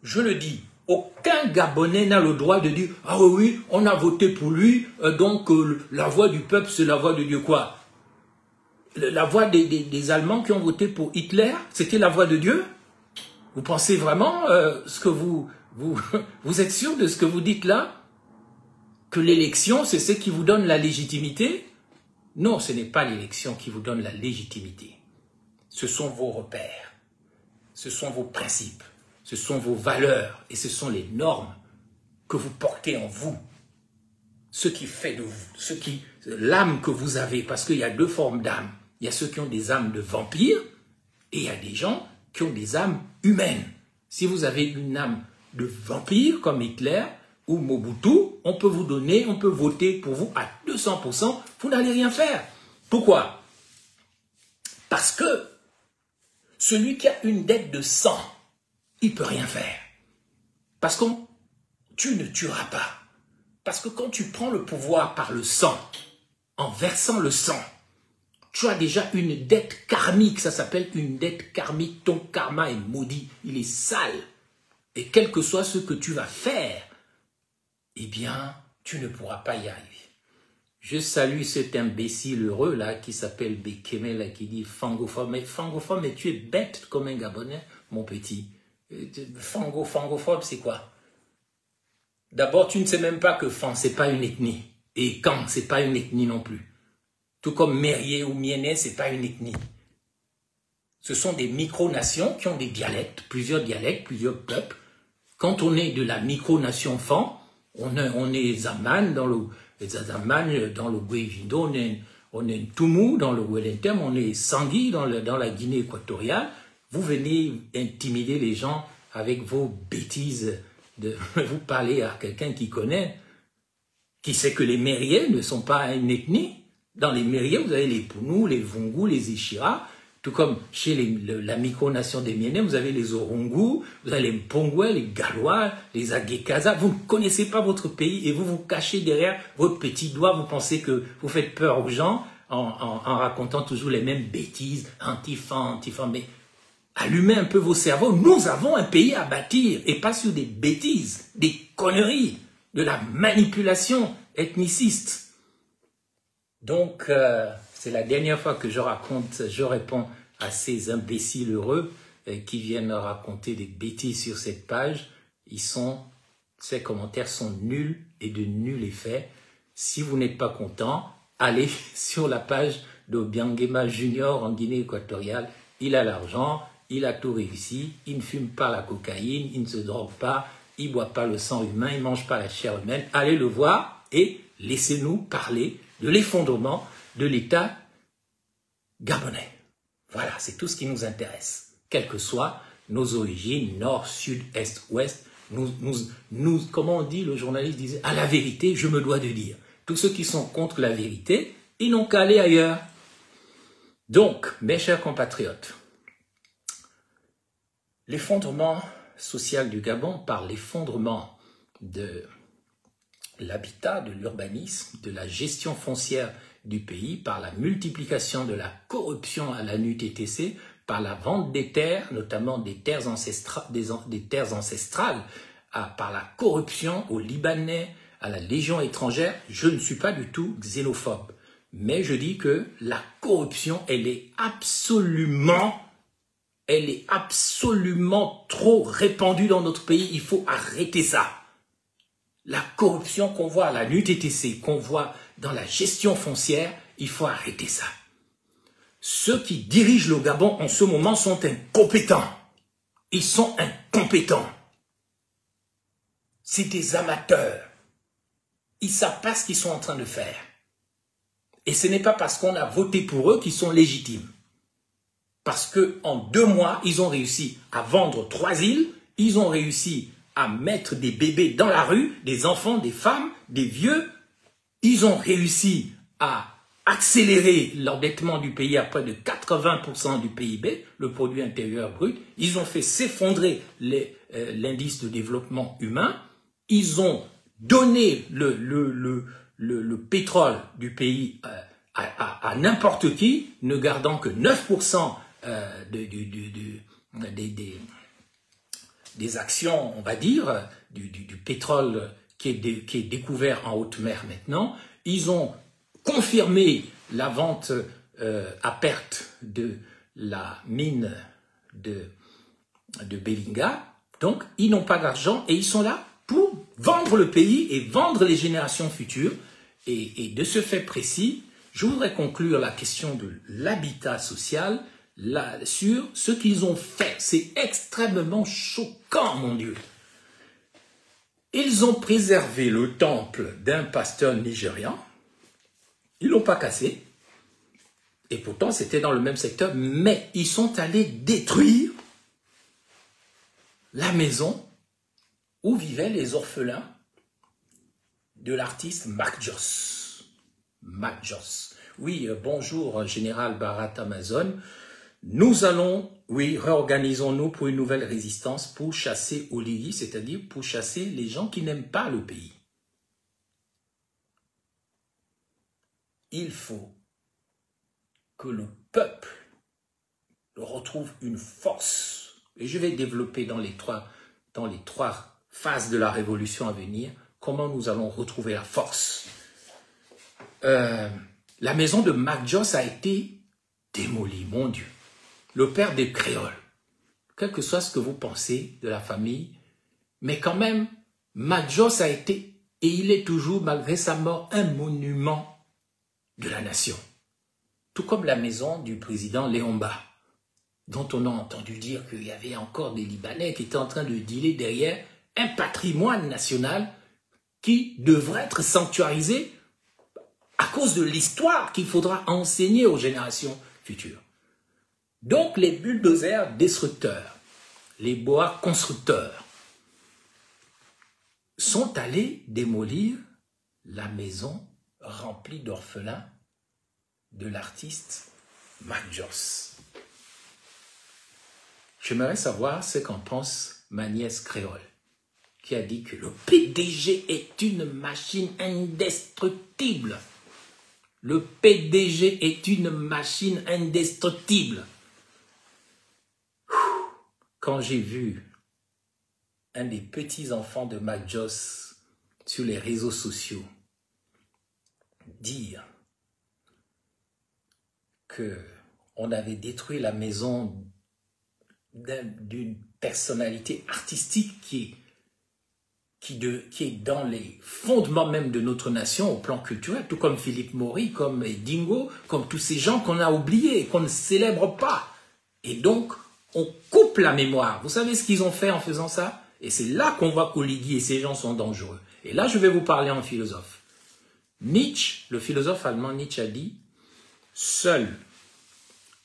Je le dis, aucun Gabonais n'a le droit de dire « Ah oui, on a voté pour lui, donc la voix du peuple, c'est la voix de Dieu. » Quoi? La voix des Allemands qui ont voté pour Hitler, c'était la voix de Dieu? Vous pensez vraiment ce que vous êtes sûr de ce que vous dites là? Que l'élection, c'est ce qui vous donne la légitimité? Non, ce n'est pas l'élection qui vous donne la légitimité. Ce sont vos repères, ce sont vos principes, ce sont vos valeurs et ce sont les normes que vous portez en vous. Ce qui fait de vous, l'âme que vous avez, parce qu'il y a deux formes d'âme. Il y a ceux qui ont des âmes de vampires et il y a des gens qui ont des âmes humaines. Si vous avez une âme de vampire comme Hitler ou Mobutu, on peut vous donner, on peut voter pour vous à 200%, vous n'allez rien faire. Pourquoi? Parce que celui qui a une dette de sang, il ne peut rien faire. Parce que tu ne tueras pas. Parce que quand tu prends le pouvoir par le sang, en versant le sang, tu as déjà une dette karmique, ça s'appelle une dette karmique, ton karma est maudit, il est sale. Et quel que soit ce que tu vas faire, eh bien, tu ne pourras pas y arriver. Je salue cet imbécile heureux là qui s'appelle Bekeme là qui dit Fangophobe. Mais Fangophobe, mais tu es bête comme un Gabonais, mon petit. Fangophobe, c'est quoi? D'abord, tu ne sais même pas que Fan, c'est pas une ethnie. Et Kan, c'est pas une ethnie non plus. Tout comme Mérier ou Mienais, c'est pas une ethnie. Ce sont des micronations qui ont des dialectes, plusieurs peuples. Quand on est de la micronation Fan, on est Zaman dans le Guévindo, on est Tumu dans le Wellington, on est Sangui dans la Guinée équatoriale. Vous venez intimider les gens avec vos bêtises. Vous parlez à quelqu'un qui connaît, qui sait que les Mériers ne sont pas une ethnie. Dans les Mériers, vous avez les Pounou, les Vungu, les Ishira. Tout comme chez la micronation des Mienais, vous avez les Orungu, vous avez les Mpongwe, les Galois, les Agekaza. Vous ne connaissez pas votre pays et vous vous cachez derrière votre petit doigt. Vous pensez que vous faites peur aux gens en racontant toujours les mêmes bêtises, anti-fan. Mais allumez un peu vos cerveaux. Nous avons un pays à bâtir et pas sur des bêtises, des conneries, de la manipulation ethniciste. Donc, c'est la dernière fois que je réponds à ces imbéciles heureux qui viennent raconter des bêtises sur cette page. Ces commentaires sont nuls et de nul effet. Si vous n'êtes pas content, allez sur la page d'Obiangema Junior en Guinée équatoriale. Il a l'argent, il a tout réussi, il ne fume pas la cocaïne, il ne se drogue pas, il ne boit pas le sang humain, il ne mange pas la chair humaine. Allez le voir et laissez-nous parler de l'effondrement de l'État gabonais. Voilà, c'est tout ce qui nous intéresse. Quelles que soient nos origines, nord, sud, est, ouest, comment on dit, le journaliste disait, à la vérité, je me dois de dire. Tous ceux qui sont contre la vérité, ils n'ont qu'à aller ailleurs. Donc, mes chers compatriotes, l'effondrement social du Gabon par l'effondrement de l'habitat, de l'urbanisme, de la gestion foncière du pays, par la multiplication de la corruption à la NUTTC, par la vente des terres, notamment des terres ancestrales, par la corruption aux Libanais, à la Légion étrangère. Je ne suis pas du tout xénophobe, mais je dis que la corruption, elle est absolument trop répandue dans notre pays. Il faut arrêter ça. La corruption qu'on voit à la NUTTC, qu'on voit dans la gestion foncière, il faut arrêter ça. Ceux qui dirigent le Gabon en ce moment sont incompétents. Ils sont incompétents. C'est des amateurs. Ils ne savent pas ce qu'ils sont en train de faire. Et ce n'est pas parce qu'on a voté pour eux qu'ils sont légitimes. Parce qu'en 2 mois, ils ont réussi à vendre 3 îles, ils ont réussi à mettre des bébés dans la rue, des enfants, des femmes, des vieux. Ils ont réussi à accélérer l'endettement du pays à près de 80% du PIB, le produit intérieur brut. Ils ont fait s'effondrer l'indice de développement humain. Ils ont donné le pétrole du pays à n'importe qui, ne gardant que 9% des actions, on va dire, du pétrole qui est découvert en haute mer maintenant. Ils ont confirmé la vente à perte de la mine de Belinga. Donc, ils n'ont pas d'argent et ils sont là pour vendre le pays et vendre les générations futures. Et de ce fait précis, je voudrais conclure la question de l'habitat social sur ce qu'ils ont fait. C'est extrêmement choquant, mon Dieu. Ils ont préservé le temple d'un pasteur nigérian. Ils ne l'ont pas cassé. Et pourtant, c'était dans le même secteur. Mais ils sont allés détruire la maison où vivaient les orphelins de l'artiste Mac Joss. Mac Joss. Oui, bonjour, Général Barat Amazon. Nous allons, oui, réorganisons-nous pour une nouvelle résistance pour chasser Oligui, c'est-à-dire pour chasser les gens qui n'aiment pas le pays. Il faut que le peuple retrouve une force. Et je vais développer dans les trois phases de la révolution à venir, comment nous allons retrouver la force. La maison de Mac Joss a été démolie, mon Dieu. Le père des créoles, quel que soit ce que vous pensez de la famille, mais quand même, Mac Joss a été, et il est toujours, malgré sa mort, un monument de la nation. Tout comme la maison du président Léomba, dont on a entendu dire qu'il y avait encore des Libanais qui étaient en train de dealer derrière un patrimoine national qui devrait être sanctuarisé à cause de l'histoire qu'il faudra enseigner aux générations futures. Donc les bulldozers destructeurs, les bois constructeurs, sont allés démolir la maison remplie d'orphelins de l'artiste Mac Joss. J'aimerais savoir ce qu'en pense ma nièce créole, qui a dit que le PDG est une machine indestructible. Le PDG est une machine indestructible. Quand j'ai vu un des petits-enfants de Mac Joss sur les réseaux sociaux dire qu'on avait détruit la maison d'une personnalité artistique qui est dans les fondements même de notre nation au plan culturel, tout comme Philippe Maury, comme Dingo, comme tous ces gens qu'on a oubliés, qu'on ne célèbre pas. Et donc, on coupe la mémoire. Vous savez ce qu'ils ont fait en faisant ça? Et c'est là qu'on voit qu'Oligui et ces gens sont dangereux. Et là, je vais vous parler en philosophe. Nietzsche, le philosophe allemand Nietzsche a dit « Seuls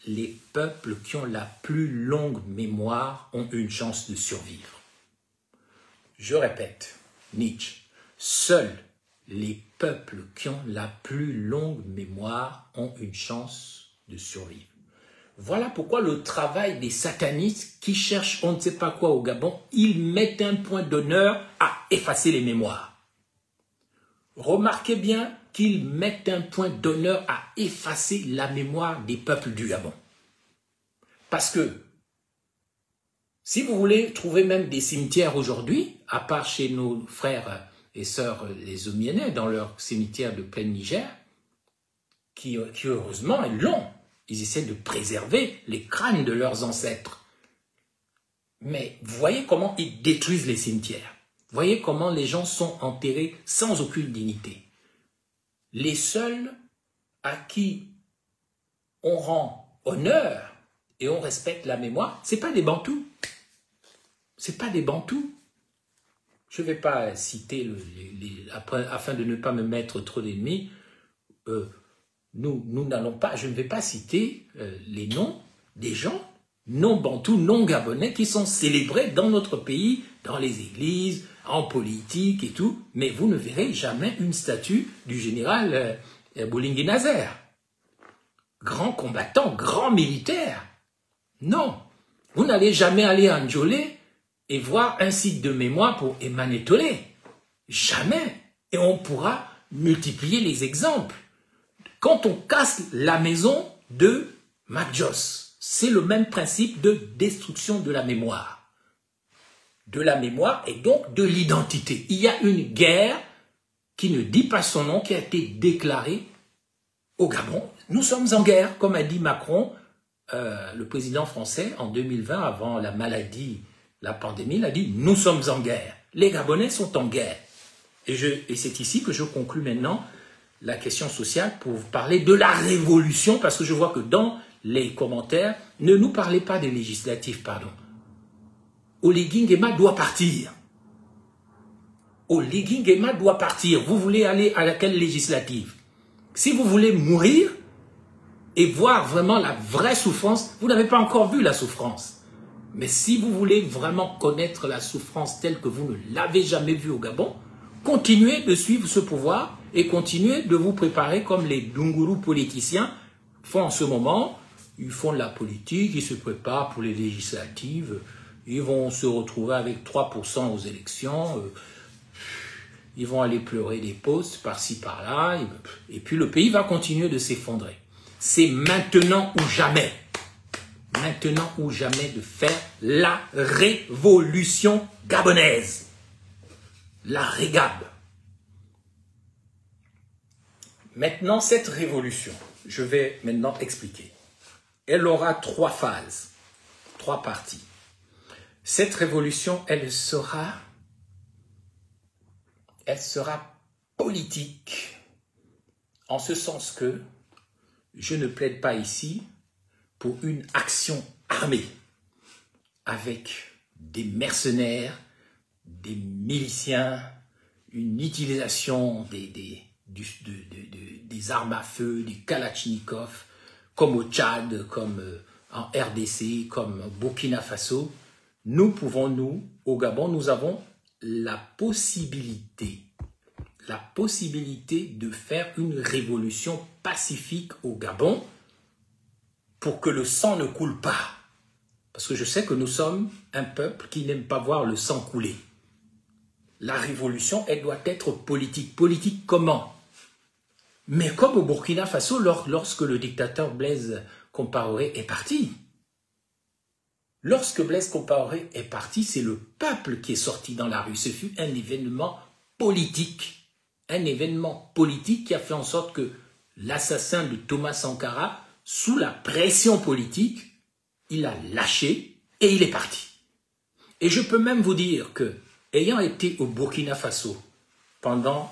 les peuples qui ont la plus longue mémoire ont une chance de survivre. » Je répète, Nietzsche, « Seuls les peuples qui ont la plus longue mémoire ont une chance de survivre. » Voilà pourquoi le travail des satanistes qui cherchent on ne sait pas quoi au Gabon, ils mettent un point d'honneur à effacer les mémoires. Remarquez bien qu'ils mettent un point d'honneur à effacer la mémoire des peuples du Gabon. Parce que, si vous voulez trouver même des cimetières aujourd'hui, à part chez nos frères et sœurs les Omienais, dans leur cimetière de plein Niger, qui heureusement est long, ils essaient de préserver les crânes de leurs ancêtres. Mais vous voyez comment ils détruisent les cimetières. Vous voyez comment les gens sont enterrés sans aucune dignité. Les seuls à qui on rend honneur et on respecte la mémoire, ce n'est pas des Bantous. Ce n'est pas des Bantous. Je ne vais pas citer, afin de ne pas me mettre trop d'ennemis, nous n'allons pas, je ne vais pas citer les noms des gens non bantous, non gabonais qui sont célébrés dans notre pays, dans les églises, en politique et tout, mais vous ne verrez jamais une statue du général Boulingi Nazer. Grand combattant, grand militaire. Non, vous n'allez jamais aller à Ndjolé et voir un site de mémoire pour Emmanuel Tollé. Jamais. Et on pourra multiplier les exemples. Quand on casse la maison de Mac Joss, c'est le même principe de destruction de la mémoire. De la mémoire et donc de l'identité. Il y a une guerre qui ne dit pas son nom, qui a été déclarée au Gabon. Nous sommes en guerre, comme a dit Macron, le président français, en 2020, avant la maladie, la pandémie, il a dit « Nous sommes en guerre ». Les Gabonais sont en guerre. Et c'est ici que je conclue maintenant la question sociale pour vous parler de la révolution, parce que je vois que dans les commentaires, ne nous parlez pas des législatives, pardon. Oligui Nguema doit partir. Oligui Nguema doit partir. Vous voulez aller à laquelle législative? Si vous voulez mourir et voir vraiment la vraie souffrance, vous n'avez pas encore vu la souffrance. Mais si vous voulez vraiment connaître la souffrance telle que vous ne l'avez jamais vue au Gabon, continuez de suivre ce pouvoir et continuez de vous préparer comme les Dunguru politiciens font en ce moment. Ils font de la politique, ils se préparent pour les législatives, ils vont se retrouver avec 3% aux élections, ils vont aller pleurer des postes par-ci par-là, et puis le pays va continuer de s'effondrer. C'est maintenant ou jamais. Maintenant ou jamais de faire la révolution gabonaise. La régab. Maintenant, cette révolution, je vais maintenant expliquer. Elle aura 3 phases, 3 parties. Cette révolution, elle sera politique, en ce sens que je ne plaide pas ici pour une action armée avec des mercenaires, des miliciens, une utilisation des armes à feu, des kalachnikovs, comme au Tchad, comme en RDC, comme au Burkina Faso. Nous pouvons, nous, au Gabon, nous avons la possibilité de faire une révolution pacifique au Gabon pour que le sang ne coule pas. Parce que je sais que nous sommes un peuple qui n'aime pas voir le sang couler. La révolution, elle doit être politique. Politique comment? Mais comme au Burkina Faso, lorsque le dictateur Blaise Compaoré est parti. Lorsque Blaise Compaoré est parti, c'est le peuple qui est sorti dans la rue. Ce fut un événement politique. Un événement politique qui a fait en sorte que l'assassin de Thomas Sankara, sous la pression politique, il a lâché et il est parti. Et je peux même vous dire que, ayant été au Burkina Faso pendant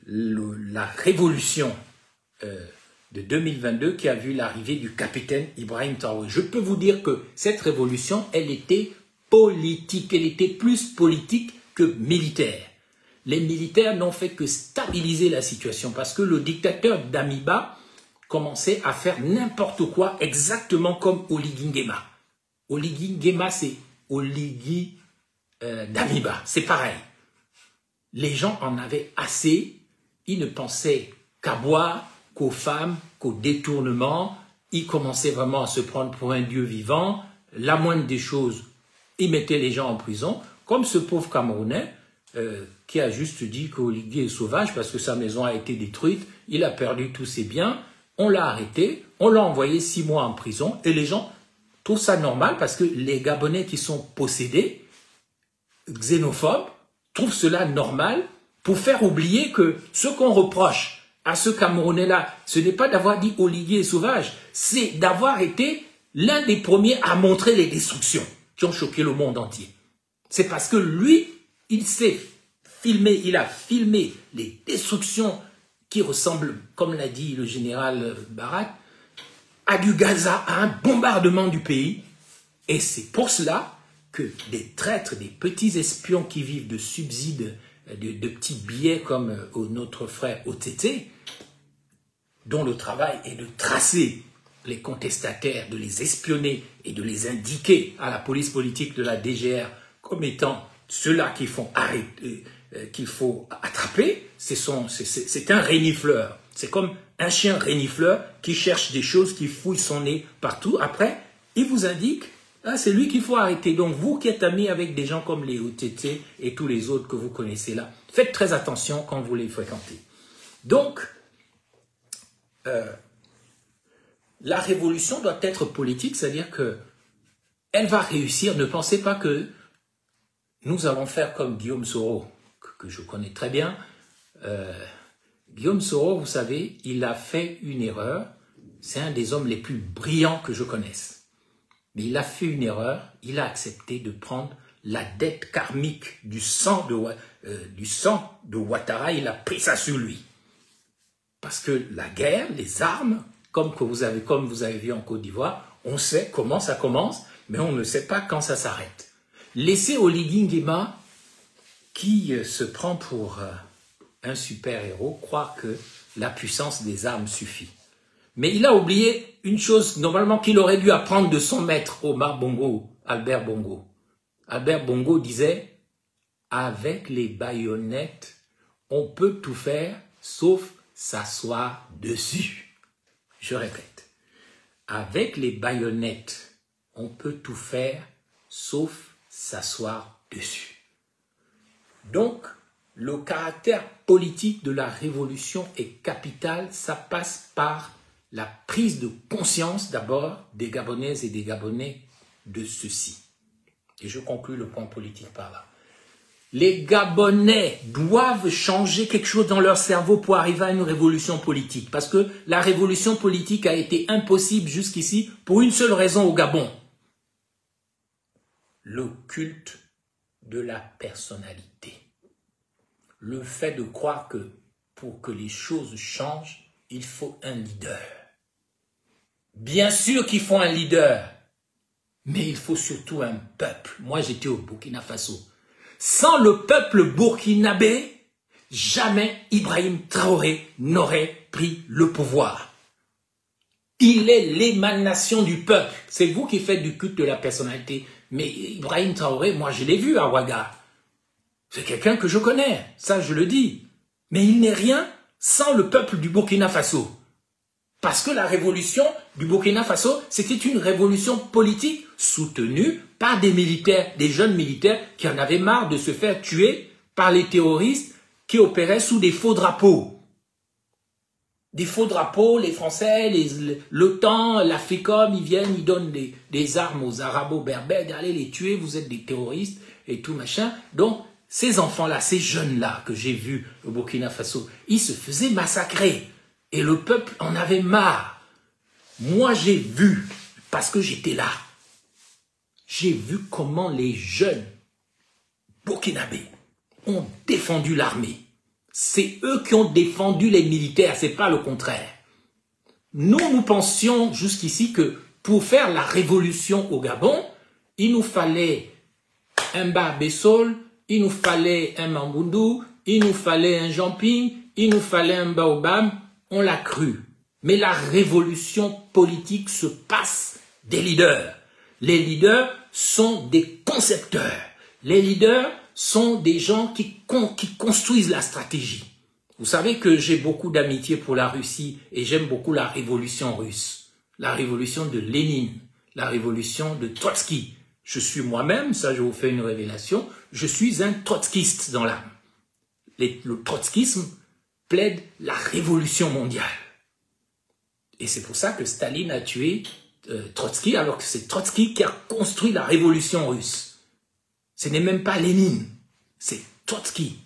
la révolution de 2022 qui a vu l'arrivée du capitaine Ibrahim Traoré, je peux vous dire que cette révolution, elle était politique, elle était plus politique que militaire. Les militaires n'ont fait que stabiliser la situation parce que le dictateur Damiba commençait à faire n'importe quoi exactement comme Oligui Nguema. Oligui Nguema, c'est Oligui Damiba, c'est pareil. Les gens en avaient assez, ils ne pensaient qu'à boire, qu'aux femmes, qu'au détournement, ils commençaient vraiment à se prendre pour un dieu vivant, la moindre des choses, ils mettaient les gens en prison, comme ce pauvre Camerounais qui a juste dit qu'Oligui est sauvage parce que sa maison a été détruite, il a perdu tous ses biens, on l'a arrêté, on l'a envoyé 6 mois en prison et les gens trouvent ça normal parce que les Gabonais qui sont possédés, xénophobes, trouvent cela normal pour faire oublier que ce qu'on reproche à ce Camerounais-là, ce n'est pas d'avoir dit Oligui est sauvage, c'est d'avoir été l'un des premiers à montrer les destructions qui ont choqué le monde entier. C'est parce que lui, il s'est filmé, il a filmé les destructions qui ressemblent, comme l'a dit le général Barak, à du Gaza, à un bombardement du pays. Et c'est pour cela que des traîtres, des petits espions qui vivent de subsides, de petits billets comme notre frère Otete, dont le travail est de tracer les contestataires, de les espionner et de les indiquer à la police politique de la DGR comme étant ceux-là qu'il faut arrêter, qu'il faut attraper. C'est un renifleur. C'est comme un chien renifleur qui cherche des choses, qui fouille son nez partout. Après, il vous indique, ah, c'est lui qu'il faut arrêter. Donc vous qui êtes amis avec des gens comme les OTT et tous les autres que vous connaissez là, faites très attention quand vous les fréquentez. Donc, la révolution doit être politique, c'est-à-dire que elle va réussir. Ne pensez pas que nous allons faire comme Guillaume Soro, que je connais très bien. Guillaume Soro, vous savez, il a fait une erreur. C'est un des hommes les plus brillants que je connaisse. Mais il a fait une erreur. Il a accepté de prendre la dette karmique du sang de Ouattara. Il a pris ça sur lui. Parce que la guerre, les armes, comme vous avez vu en Côte d'Ivoire, on sait comment ça commence, mais on ne sait pas quand ça s'arrête. Laissez Oligui Nguema, qui se prend pour un super-héros, croire que la puissance des armes suffit. Mais il a oublié une chose, normalement, qu'il aurait dû apprendre de son maître, Omar Bongo, Albert Bongo. Albert Bongo disait, avec les baïonnettes, on peut tout faire, sauf s'asseoir dessus. Je répète, avec les baïonnettes, on peut tout faire, sauf s'asseoir dessus. Donc, le caractère politique de la révolution est capital. Ça passe par la prise de conscience d'abord des Gabonaises et des Gabonais de ceci. Et je conclue le point politique par là. Les Gabonais doivent changer quelque chose dans leur cerveau pour arriver à une révolution politique. Parce que la révolution politique a été impossible jusqu'ici pour une seule raison au Gabon. Le culte de la personnalité. Le fait de croire que pour que les choses changent, il faut un leader. Bien sûr qu'il faut un leader, mais il faut surtout un peuple. Moi, j'étais au Burkina Faso. Sans le peuple burkinabé, jamais Ibrahim Traoré n'aurait pris le pouvoir. Il est l'émanation du peuple. C'est vous qui faites du culte de la personnalité. Mais Ibrahim Traoré, moi je l'ai vu à Ouaga. C'est quelqu'un que je connais, ça je le dis. Mais il n'est rien sans le peuple du Burkina Faso. Parce que la révolution du Burkina Faso, c'était une révolution politique soutenue par des militaires, des jeunes militaires qui en avaient marre de se faire tuer par les terroristes qui opéraient sous des faux drapeaux. Des faux drapeaux, les Français, l'OTAN, l'Africom, ils viennent, ils donnent des armes aux Arabo-Berbères, allez les tuer, vous êtes des terroristes et tout machin. Donc, ces enfants-là, ces jeunes-là que j'ai vus au Burkina Faso, ils se faisaient massacrer. Et le peuple en avait marre. Moi, j'ai vu, parce que j'étais là, j'ai vu comment les jeunes burkinabés ont défendu l'armée. C'est eux qui ont défendu les militaires, c'est pas le contraire. Nous pensions jusqu'ici que pour faire la révolution au Gabon, il nous fallait un Barbessol, il nous fallait un Mamboundou, il nous fallait un Jamping, il nous fallait un Baobab. On l'a cru. Mais la révolution politique se passe des leaders. Les leaders sont des concepteurs. Les leaders sont des gens qui construisent la stratégie. Vous savez que j'ai beaucoup d'amitié pour la Russie et j'aime beaucoup la révolution russe. La révolution de Lénine, la révolution de Trotsky. Je suis moi-même, ça je vous fais une révélation, je suis un trotskiste dans l'âme. Le trotskisme plaide la révolution mondiale. Et c'est pour ça que Staline a tué Trotsky, alors que c'est Trotsky qui a construit la révolution russe. Ce n'est même pas Lénine, c'est Trotsky.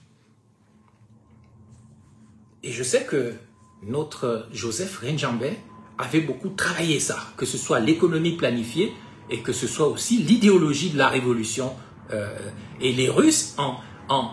Et je sais que notre Joseph Renjambe avait beaucoup travaillé ça, que ce soit l'économie planifiée et que ce soit aussi l'idéologie de la révolution. Et les Russes, en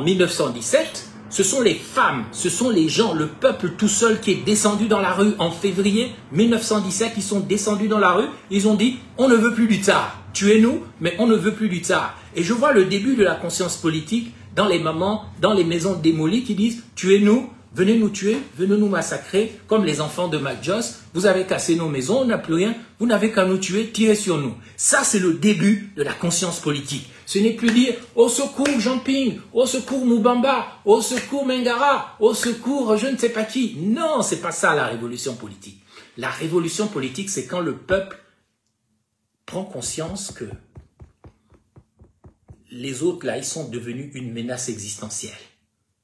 1917, ce sont les femmes, ce sont les gens, le peuple tout seul qui est descendu dans la rue en février 1917. Ils sont descendus dans la rue, ils ont dit « on ne veut plus du tsar, tuez-nous, mais on ne veut plus du tsar ». Et je vois le début de la conscience politique dans les mamans, dans les maisons démolies qui disent « tuez-nous, venez nous tuer, venez nous massacrer, comme les enfants de Mac Joss, vous avez cassé nos maisons, on n'a plus rien, vous n'avez qu'à nous tuer, tirez sur nous. Ça, c'est le début de la conscience politique. Ce n'est plus dire « au secours Jean-Ping, au secours Moubamba, au secours Mengara, au secours je ne sais pas qui ». Non, c'est pas ça la révolution politique. La révolution politique, c'est quand le peuple prend conscience que les autres, là, ils sont devenus une menace existentielle.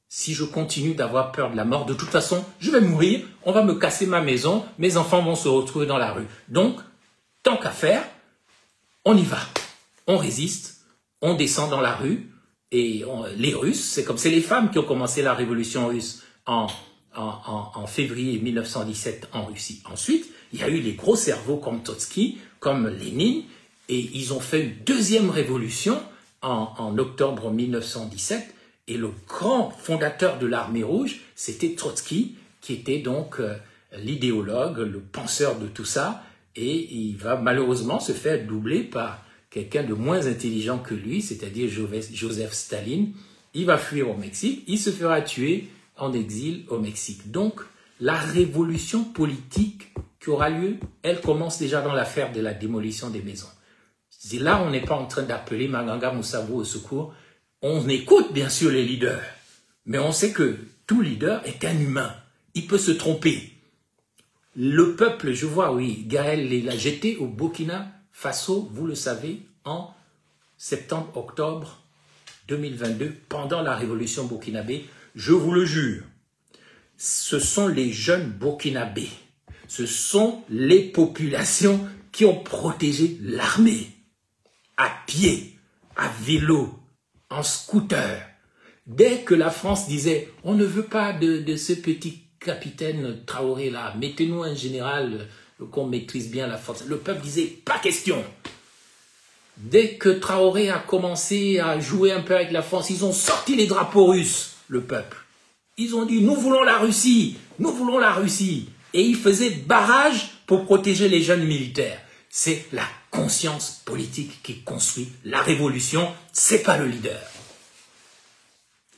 Si je continue d'avoir peur de la mort, de toute façon, je vais mourir, on va me casser ma maison, mes enfants vont se retrouver dans la rue. Donc, tant qu'à faire, on y va. On résiste, on descend dans la rue, et les Russes, c'est les femmes qui ont commencé la révolution russe en février 1917 en Russie. Ensuite, il y a eu les gros cerveaux comme Trotsky, comme Lénine, et ils ont fait une deuxième révolution en octobre 1917, et le grand fondateur de l'armée rouge, c'était Trotsky, qui était donc l'idéologue, le penseur de tout ça, et il va malheureusement se faire doubler par quelqu'un de moins intelligent que lui, c'est-à-dire Joseph Staline. Il va fuir au Mexique, il se fera tuer en exil au Mexique. Donc, la révolution politique qui aura lieu, elle commence déjà dans l'affaire de la démolition des maisons. Là, on n'est pas en train d'appeler Manganga Moussabou au secours. On écoute bien sûr les leaders, mais on sait que tout leader est un humain. Il peut se tromper. Le peuple, je vois, oui, Gaël l'a jeté au Burkina Faso, vous le savez, en septembre-octobre 2022, pendant la révolution burkinabé. Je vous le jure, ce sont les jeunes burkinabés, ce sont les populations qui ont protégé l'armée, à pied, à vélo, en scooter. Dès que la France disait « on ne veut pas de ce petit capitaine Traoré là, mettez-nous un général qu'on maîtrise bien la force », le peuple disait « pas question ». Dès que Traoré a commencé à jouer un peu avec la France, ils ont sorti les drapeaux russes, le peuple. Ils ont dit « nous voulons la Russie, nous voulons la Russie ». Et ils faisaient barrage pour protéger les jeunes militaires. C'est la conscience politique qui construit la révolution, c'est pas le leader.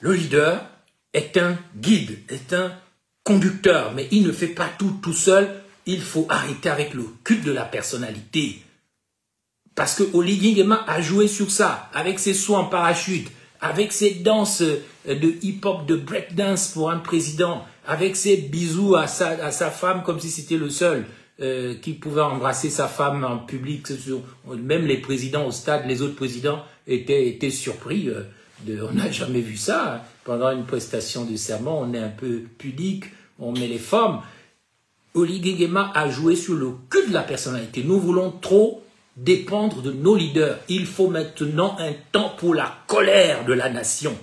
Le leader est un guide, est un conducteur, mais il ne fait pas tout seul. Il faut arrêter avec le culte de la personnalité. Parce que Oligui Nguema a joué sur ça, avec ses sauts en parachute, avec ses danses de hip-hop, de breakdance pour un président, avec ses bisous à sa femme comme si c'était le seul qui pouvait embrasser sa femme en public. Même les présidents au stade, les autres présidents étaient surpris. On n'a jamais vu ça. Pendant une prestation de serment, on est un peu pudique, on met les formes. Oligui Nguema a joué sur le culte de la personnalité. Nous voulons trop dépendre de nos leaders. Il faut maintenant un temps pour la colère de la nation.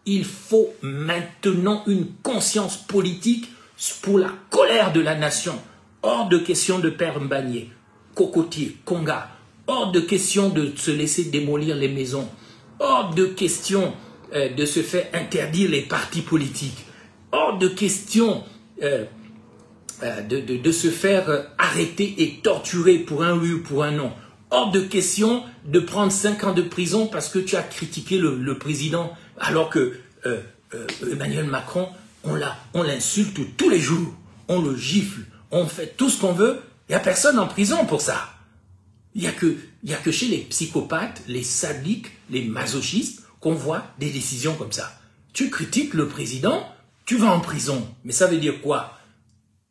Il faut maintenant une conscience politique pour la colère de la nation. Hors de question de perdre Mbagné, Cocotier, Conga. Hors de question de se laisser démolir les maisons. Hors de question de se faire interdire les partis politiques. Hors de question de se faire arrêter et torturer pour un oui ou pour un non. Hors de question de prendre 5 ans de prison parce que tu as critiqué le président, alors que Emmanuel Macron, on l'insulte tous les jours, on le gifle, on fait tout ce qu'on veut, il n'y a personne en prison pour ça. Il n'y a que chez les psychopathes, les sadiques, les masochistes qu'on voit des décisions comme ça. Tu critiques le président, tu vas en prison. Mais ça veut dire quoi?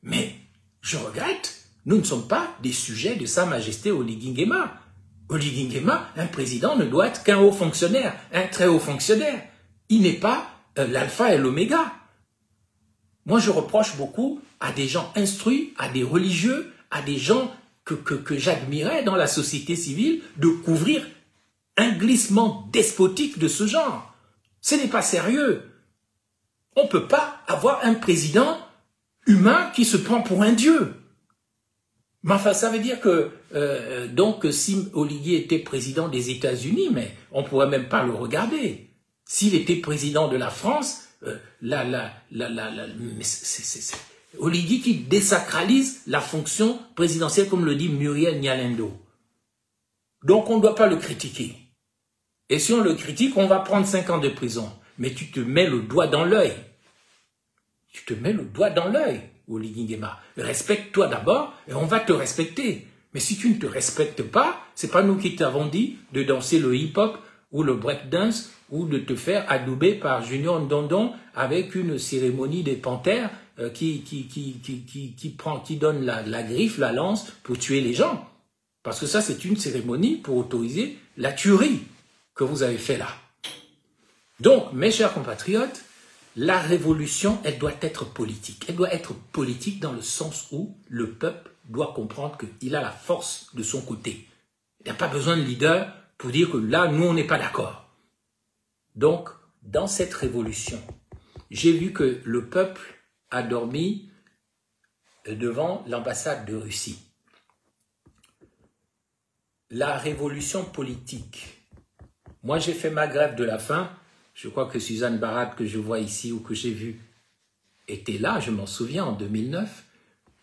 Mais je regrette, nous ne sommes pas des sujets de Sa Majesté Oligui Nguema. Oligui Nguema, un président ne doit être qu'un haut fonctionnaire, un très haut fonctionnaire. Il n'est pas l'alpha et l'oméga. Moi, je reproche beaucoup à des gens instruits, à des religieux, à des gens que j'admirais dans la société civile de couvrir un glissement despotique de ce genre. Ce n'est pas sérieux. On ne peut pas avoir un président humain qui se prend pour un dieu. Mais enfin, ça veut dire que, donc, si Oligui était président des États-Unis, mais on ne pourrait même pas le regarder. S'il était président de la France, Oligui qui désacralise la fonction présidentielle, comme le dit Muriel Nyalendo. Donc, on ne doit pas le critiquer. Et si on le critique, on va prendre 5 ans de prison. Mais tu te mets le doigt dans l'œil. tu te mets le doigt dans l'œil, Oligui Nguema. Respecte-toi d'abord et on va te respecter. Mais si tu ne te respectes pas, c'est pas nous qui t'avons dit de danser le hip-hop ou le breakdance ou de te faire adouber par Junior Ndondon avec une cérémonie des panthères qui donne la griffe, la lance pour tuer les gens. Parce que ça, c'est une cérémonie pour autoriser la tuerie que vous avez fait là. Donc, mes chers compatriotes, la révolution, elle doit être politique. Elle doit être politique dans le sens où le peuple doit comprendre qu'il a la force de son côté. Il n'y a pas besoin de leader pour dire que là, nous, on n'est pas d'accord. Donc, dans cette révolution, j'ai vu que le peuple a dormi devant l'ambassade de Russie. La révolution politique. Moi, j'ai fait ma grève de la faim. Je crois que Suzanne Barat, que je vois ici ou que j'ai vue, était là, je m'en souviens, en 2009,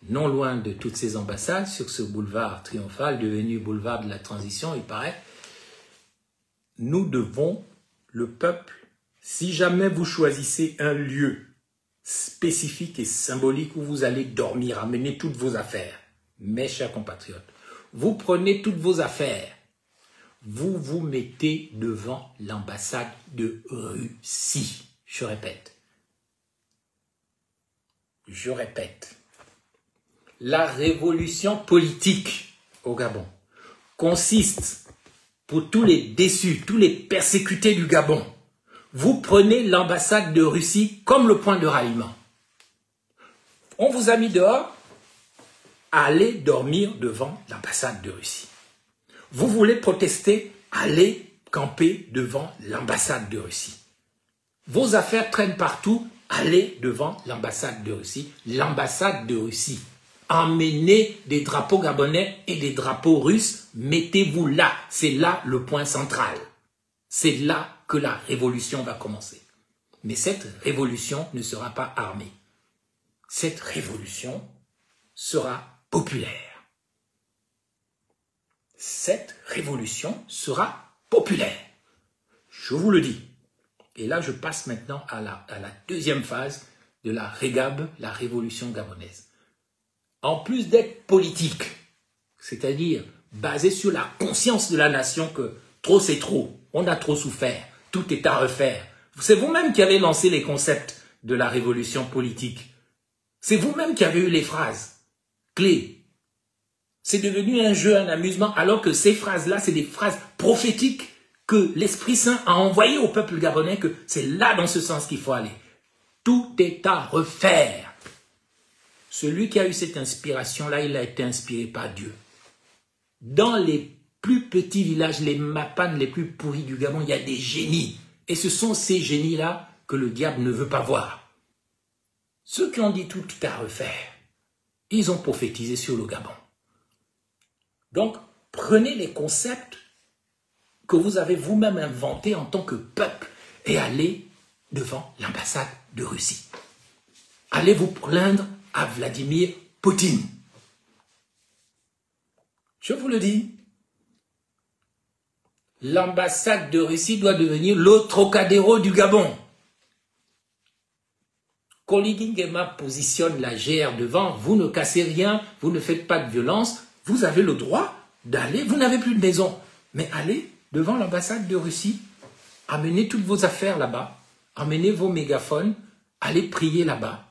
non loin de toutes ces ambassades, sur ce boulevard triomphal devenu boulevard de la transition, il paraît. Nous devons, le peuple, si jamais vous choisissez un lieu spécifique et symbolique où vous allez dormir, amener toutes vos affaires, mes chers compatriotes, vous prenez toutes vos affaires, vous vous mettez devant l'ambassade de Russie. Je répète. Je répète. La révolution politique au Gabon consiste, pour tous les déçus, tous les persécutés du Gabon, vous prenez l'ambassade de Russie comme le point de ralliement. On vous a mis dehors, allez dormir devant l'ambassade de Russie. Vous voulez protester, allez camper devant l'ambassade de Russie. Vos affaires traînent partout, allez devant l'ambassade de Russie. L'ambassade de Russie. Emmenez des drapeaux gabonais et des drapeaux russes, mettez-vous là. C'est là le point central. C'est là que la révolution va commencer. Mais cette révolution ne sera pas armée. Cette révolution sera populaire. Cette révolution sera populaire. Je vous le dis. Et là, je passe maintenant à la deuxième phase de la REGAB, la révolution gabonaise. En plus d'être politique, c'est-à-dire basée sur la conscience de la nation que trop c'est trop, on a trop souffert, tout est à refaire. C'est vous-même qui avez lancé les concepts de la révolution politique. C'est vous-même qui avez eu les phrases clés. C'est devenu un jeu, un amusement, alors que ces phrases-là, c'est des phrases prophétiques que l'Esprit Saint a envoyées au peuple gabonais, que c'est là dans ce sens qu'il faut aller. Tout est à refaire. Celui qui a eu cette inspiration-là, il a été inspiré par Dieu. Dans les plus petits villages, les mapanes les plus pourris du Gabon, il y a des génies. Et ce sont ces génies-là que le diable ne veut pas voir. Ceux qui ont dit tout à refaire, ils ont prophétisé sur le Gabon. Donc, prenez les concepts que vous avez vous-même inventés en tant que peuple et allez devant l'ambassade de Russie. Allez vous plaindre à Vladimir Poutine. Je vous le dis, l'ambassade de Russie doit devenir le Trocadéro du Gabon. Oligui Nguema positionne la GR devant, vous ne cassez rien, vous ne faites pas de violence, vous avez le droit d'aller, vous n'avez plus de maison, mais allez devant l'ambassade de Russie, amenez toutes vos affaires là-bas, amenez vos mégaphones, allez prier là-bas.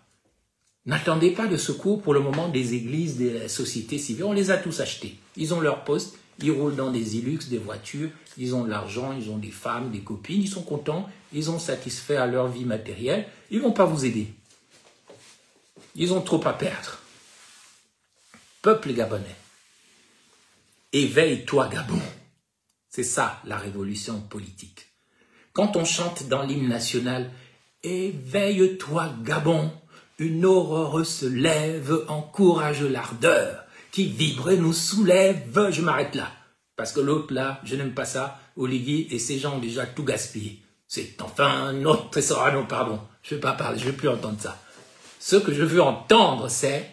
N'attendez pas de secours pour le moment des églises, des sociétés civiles, on les a tous achetés. Ils ont leur poste, ils roulent dans des Hilux, des voitures, ils ont de l'argent, ils ont des femmes, des copines, ils sont contents, ils ont satisfait à leur vie matérielle, ils ne vont pas vous aider. Ils ont trop à perdre. Peuple gabonais, éveille-toi Gabon. C'est ça la révolution politique. Quand on chante dans l'hymne national, éveille-toi Gabon, une aurore se lève, encourage l'ardeur, qui vibre et nous soulève. Je m'arrête là, parce que l'autre là, je n'aime pas ça, Oligui et ces gens ont déjà tout gaspillé. C'est enfin notre trésor, non pardon, je ne vais pas parler, je ne veux plus entendre ça. Ce que je veux entendre, c'est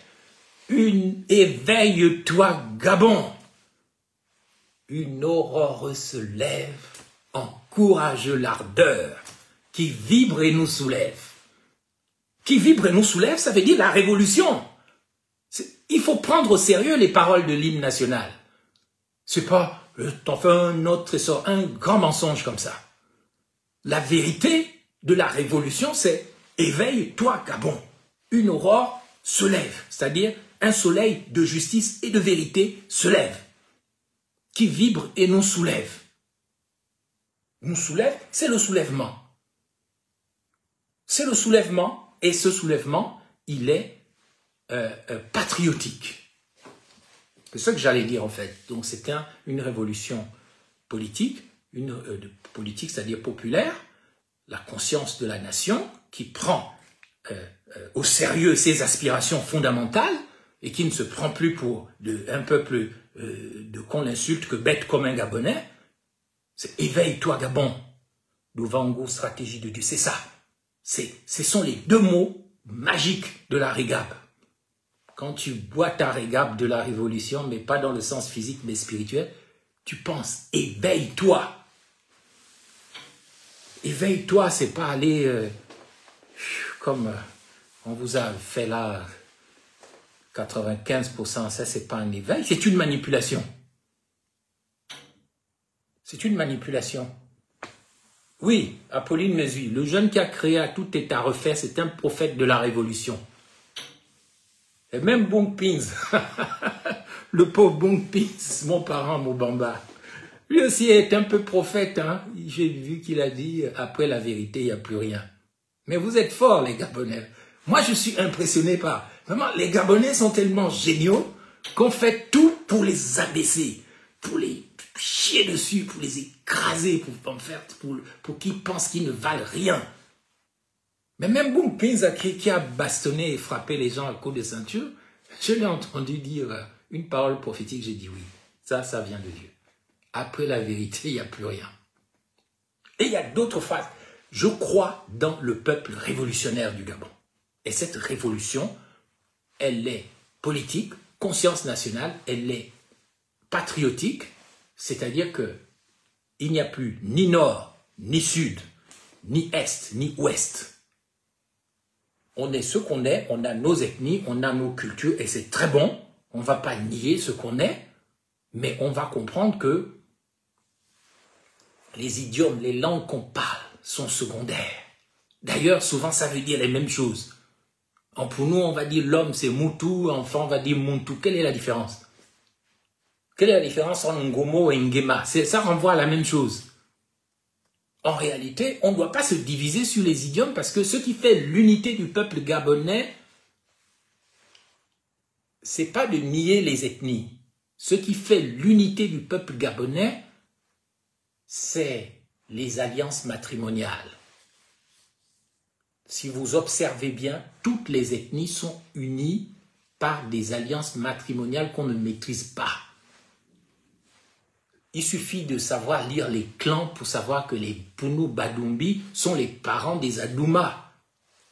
une éveille-toi Gabon. Une aurore se lève, encourage l'ardeur, qui vibre et nous soulève. qui vibre et nous soulève, ça veut dire la révolution. Il faut prendre au sérieux les paroles de l'hymne national. C'est pas, t'en fais un autre trésor, un grand mensonge comme ça. La vérité de la révolution, c'est éveille-toi, Gabon. Une aurore se lève, c'est-à-dire un soleil de justice et de vérité se lève, qui vibre et nous soulève. Nous soulève, c'est le soulèvement. C'est le soulèvement, et ce soulèvement, il est patriotique. C'est ce que j'allais dire en fait. Donc c'est une révolution politique, politique, c'est-à-dire populaire, la conscience de la nation qui prend au sérieux ses aspirations fondamentales et qui ne se prend plus pour un peuple qu'on insulte que bête comme un Gabonais. C'est éveille-toi Gabon, Louvango, stratégie de Dieu, c'est ça. Ce sont les deux mots magiques de la régabe. Quand tu bois ta régabe de la révolution, mais pas dans le sens physique, mais spirituel, tu penses, éveille-toi. Éveille-toi, c'est pas aller comme on vous a fait là, 95%, ça c'est pas un éveil, c'est une manipulation. C'est une manipulation. Oui, Apolline Mesui, le jeune qui a créé à tout est à refaire, c'est un prophète de la révolution. Et même Bong Pins, le pauvre Bong Pins, mon parent Mobamba, lui aussi est un peu prophète. Hein? J'ai vu qu'il a dit, après la vérité, il n'y a plus rien. Mais vous êtes forts, les Gabonais. Moi, je suis impressionné par... Vraiment, les Gabonais sont tellement géniaux qu'on fait tout pour les abaisser, pour les chier dessus, pour les écraser, pour qu'ils pensent qu'ils ne valent rien. Mais même Bong Pins qui a bastonné et frappé les gens à coups de ceinture, je l'ai entendu dire une parole prophétique, j'ai dit oui, ça vient de Dieu. Après la vérité, il n'y a plus rien. Et il y a d'autres phases. Je crois dans le peuple révolutionnaire du Gabon. Et cette révolution, elle est politique, conscience nationale, elle est patriotique, c'est-à-dire qu'il n'y a plus ni nord, ni sud, ni est, ni ouest. On est ce qu'on est, on a nos ethnies, on a nos cultures, et c'est très bon. On ne va pas nier ce qu'on est, mais on va comprendre que les idiomes, les langues qu'on parle sont secondaires. D'ailleurs, souvent, ça veut dire les mêmes choses. Pour nous, on va dire l'homme, c'est Moutou, enfant, on va dire Muntu. Quelle est la différence? Quelle est la différence entre Ngomo et Ngema? Ça renvoie à la même chose. En réalité, on ne doit pas se diviser sur les idiomes parce que ce qui fait l'unité du peuple gabonais, ce n'est pas de nier les ethnies. Ce qui fait l'unité du peuple gabonais, c'est les alliances matrimoniales. Si vous observez bien, toutes les ethnies sont unies par des alliances matrimoniales qu'on ne maîtrise pas. Il suffit de savoir lire les clans pour savoir que les Punu Badumbi sont les parents des Adouma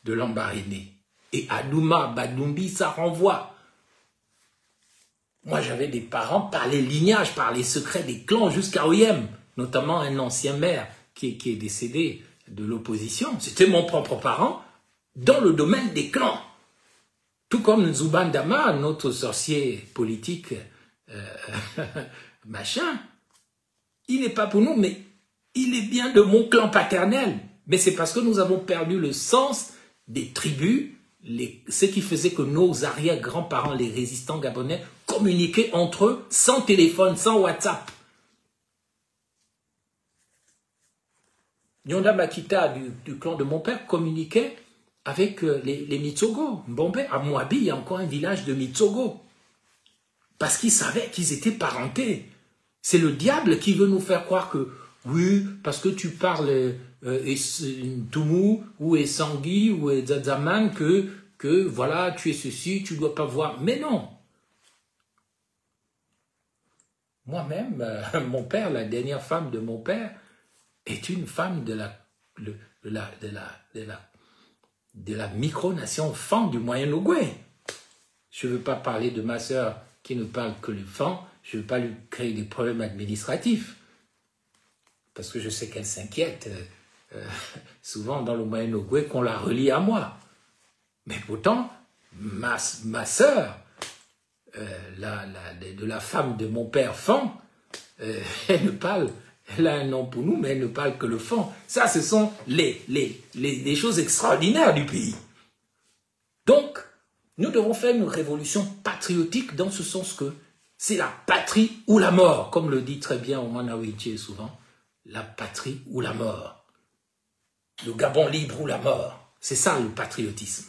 de Lambaréné. Et Adouma, Badumbi, ça renvoie. Moi, j'avais des parents par les lignages, par les secrets des clans jusqu'à Oyem, notamment un ancien maire qui est décédé de l'opposition. C'était mon propre parent dans le domaine des clans. Tout comme Nzubandama, notre sorcier politique, machin, il n'est pas pour nous, mais il est bien de mon clan paternel. Mais c'est parce que nous avons perdu le sens des tribus, ce qui faisait que nos arrière-grands-parents, les résistants gabonais, communiquaient entre eux sans téléphone, sans WhatsApp. Nyonda Makita du clan de mon père communiquait avec les Mitsogo. Bombay, à Moabi, il y a encore un village de Mitsogo. Parce qu'ils savaient qu'ils étaient parentés. C'est le diable qui veut nous faire croire que, oui, parce que tu parles Tumu ou Essangui ou Zazaman, que voilà, tu es ceci, tu ne dois pas voir. Mais non. Moi-même, mon père, la dernière femme de mon père, est une femme de la micronation Fan du Moyen-Ogooué. Je ne veux pas parler de ma sœur qui ne parle que le Fan, je ne veux pas lui créer des problèmes administratifs, parce que je sais qu'elle s'inquiète souvent dans le Moyen-Ogooué qu'on la relie à moi. Mais pourtant, ma sœur, de la femme de mon père Fan, elle ne parle, elle a un nom pour nous, mais elle ne parle que le Fan. Ça, ce sont les choses extraordinaires du pays. Donc, nous devons faire une révolution patriotique dans ce sens que c'est la patrie ou la mort, comme le dit très bien Omar Nawidje souvent, la patrie ou la mort. Le Gabon libre ou la mort. C'est ça le patriotisme.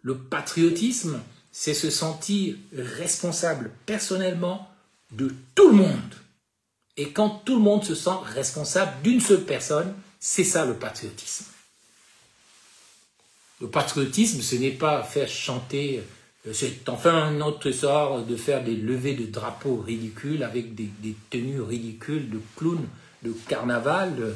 Le patriotisme, c'est se sentir responsable personnellement de tout le monde. Et quand tout le monde se sent responsable d'une seule personne, c'est ça le patriotisme. Le patriotisme, ce n'est pas faire chanter, c'est enfin un autre sort de faire des levées de drapeaux ridicules avec des tenues ridicules de clowns, de carnaval,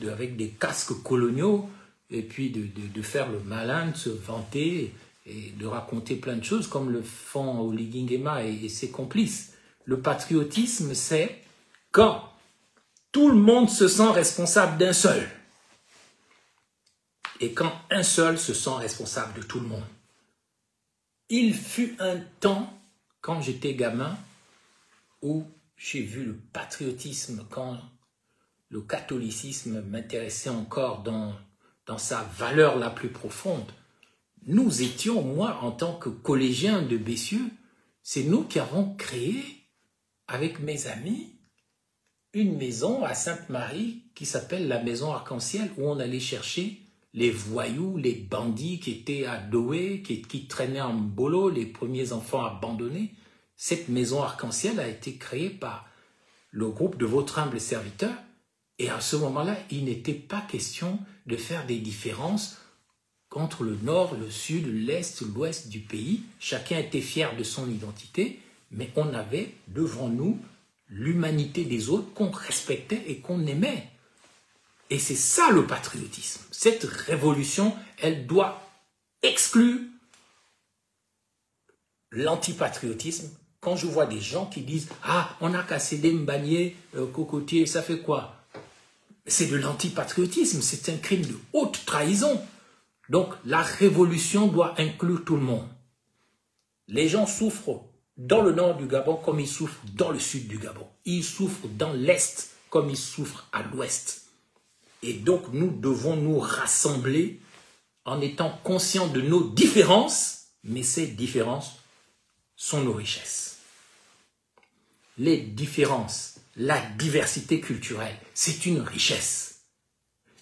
avec des casques coloniaux, et puis de faire le malin, de se vanter et de raconter plein de choses comme le font Oligui Nguema et ses complices. Le patriotisme, c'est quand tout le monde se sent responsable d'un seul. Et quand un seul se sent responsable de tout le monde. Il fut un temps, quand j'étais gamin, où j'ai vu le patriotisme, quand le catholicisme m'intéressait encore dans sa valeur la plus profonde. Nous étions, moi, en tant que collégien de Bessieux, c'est nous qui avons créé, avec mes amis, une maison à Sainte-Marie qui s'appelle la Maison Arc-en-Ciel, où on allait chercher les voyous, les bandits qui étaient à Doué, qui traînaient en bolo, les premiers enfants abandonnés. Cette maison arc-en-ciel a été créée par le groupe de votre humble serviteur. Et à ce moment-là, il n'était pas question de faire des différences entre le nord, le sud, l'est, l'ouest du pays. Chacun était fier de son identité, mais on avait devant nous l'humanité des autres qu'on respectait et qu'on aimait. Et c'est ça le patriotisme. Cette révolution, elle doit exclure l'antipatriotisme. Quand je vois des gens qui disent « Ah, on n'a qu'à céder Mbagné, Cocotier, ça fait quoi ?» C'est de l'antipatriotisme, c'est un crime de haute trahison. Donc la révolution doit inclure tout le monde. Les gens souffrent dans le nord du Gabon comme ils souffrent dans le sud du Gabon. Ils souffrent dans l'est comme ils souffrent à l'ouest. Et donc, nous devons nous rassembler en étant conscients de nos différences, mais ces différences sont nos richesses. Les différences, la diversité culturelle, c'est une richesse.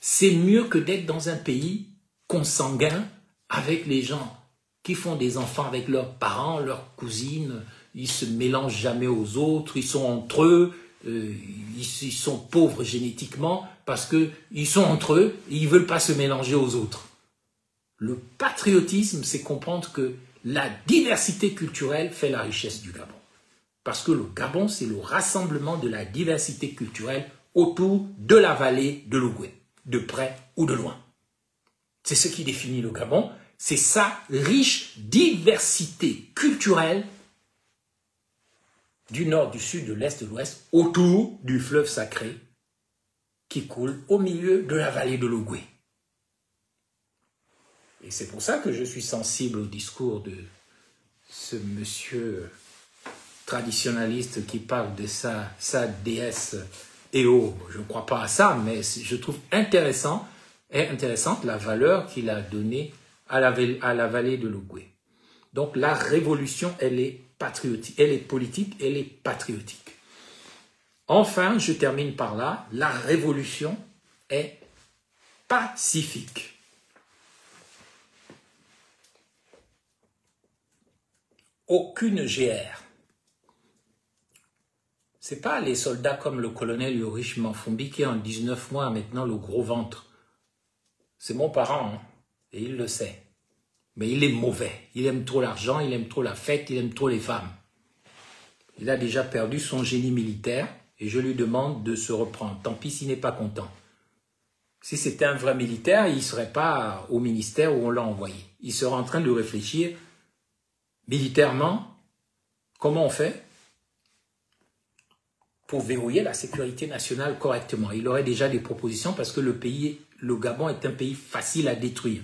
C'est mieux que d'être dans un pays consanguin avec les gens qui font des enfants avec leurs parents, leurs cousines, ils se mélangent jamais aux autres, ils sont entre eux, ils sont pauvres génétiquement parce qu'ils sont entre eux et ils ne veulent pas se mélanger aux autres. Le patriotisme, c'est comprendre que la diversité culturelle fait la richesse du Gabon. Parce que le Gabon, c'est le rassemblement de la diversité culturelle autour de la vallée de l'Ogooué, de près ou de loin. C'est ce qui définit le Gabon, c'est sa riche diversité culturelle du nord, du sud, de l'est, de l'ouest, autour du fleuve sacré qui coule au milieu de la vallée de l'Ogooué. Et c'est pour ça que je suis sensible au discours de ce monsieur traditionnaliste qui parle de sa déesse Éo. Je ne crois pas à ça, mais je trouve intéressante la valeur qu'il a donnée à la vallée de l'Ogooué. Donc la révolution, elle est patriotique, elle est politique, elle est patriotique. Enfin, je termine par là, la révolution est pacifique. Aucune GR. Ce n'est pas les soldats comme le colonel Yorich Manfumbi qui a en 19 mois maintenant le gros ventre. C'est mon parent, hein, et il le sait. Mais il est mauvais. Il aime trop l'argent, il aime trop la fête, il aime trop les femmes. Il a déjà perdu son génie militaire et je lui demande de se reprendre. Tant pis s'il n'est pas content. Si c'était un vrai militaire, il ne serait pas au ministère où on l'a envoyé. Il serait en train de réfléchir militairement, comment on fait pour verrouiller la sécurité nationale correctement. Il aurait déjà des propositions parce que le Gabon est un pays facile à détruire.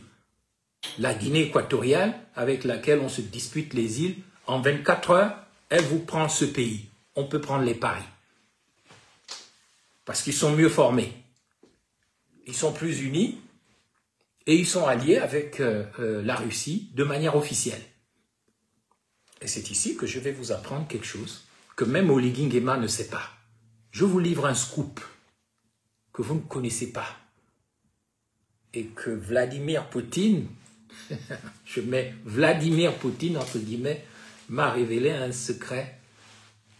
La Guinée équatoriale, avec laquelle on se dispute les îles, en 24 heures, elle vous prend ce pays. On peut prendre les paris. Parce qu'ils sont mieux formés. Ils sont plus unis et ils sont alliés avec la Russie de manière officielle. Et c'est ici que je vais vous apprendre quelque chose que même Oligui Nguema ne sait pas. Je vous livre un scoop que vous ne connaissez pas et que Vladimir Poutine, je mets Vladimir Poutine entre guillemets, m'a révélé un secret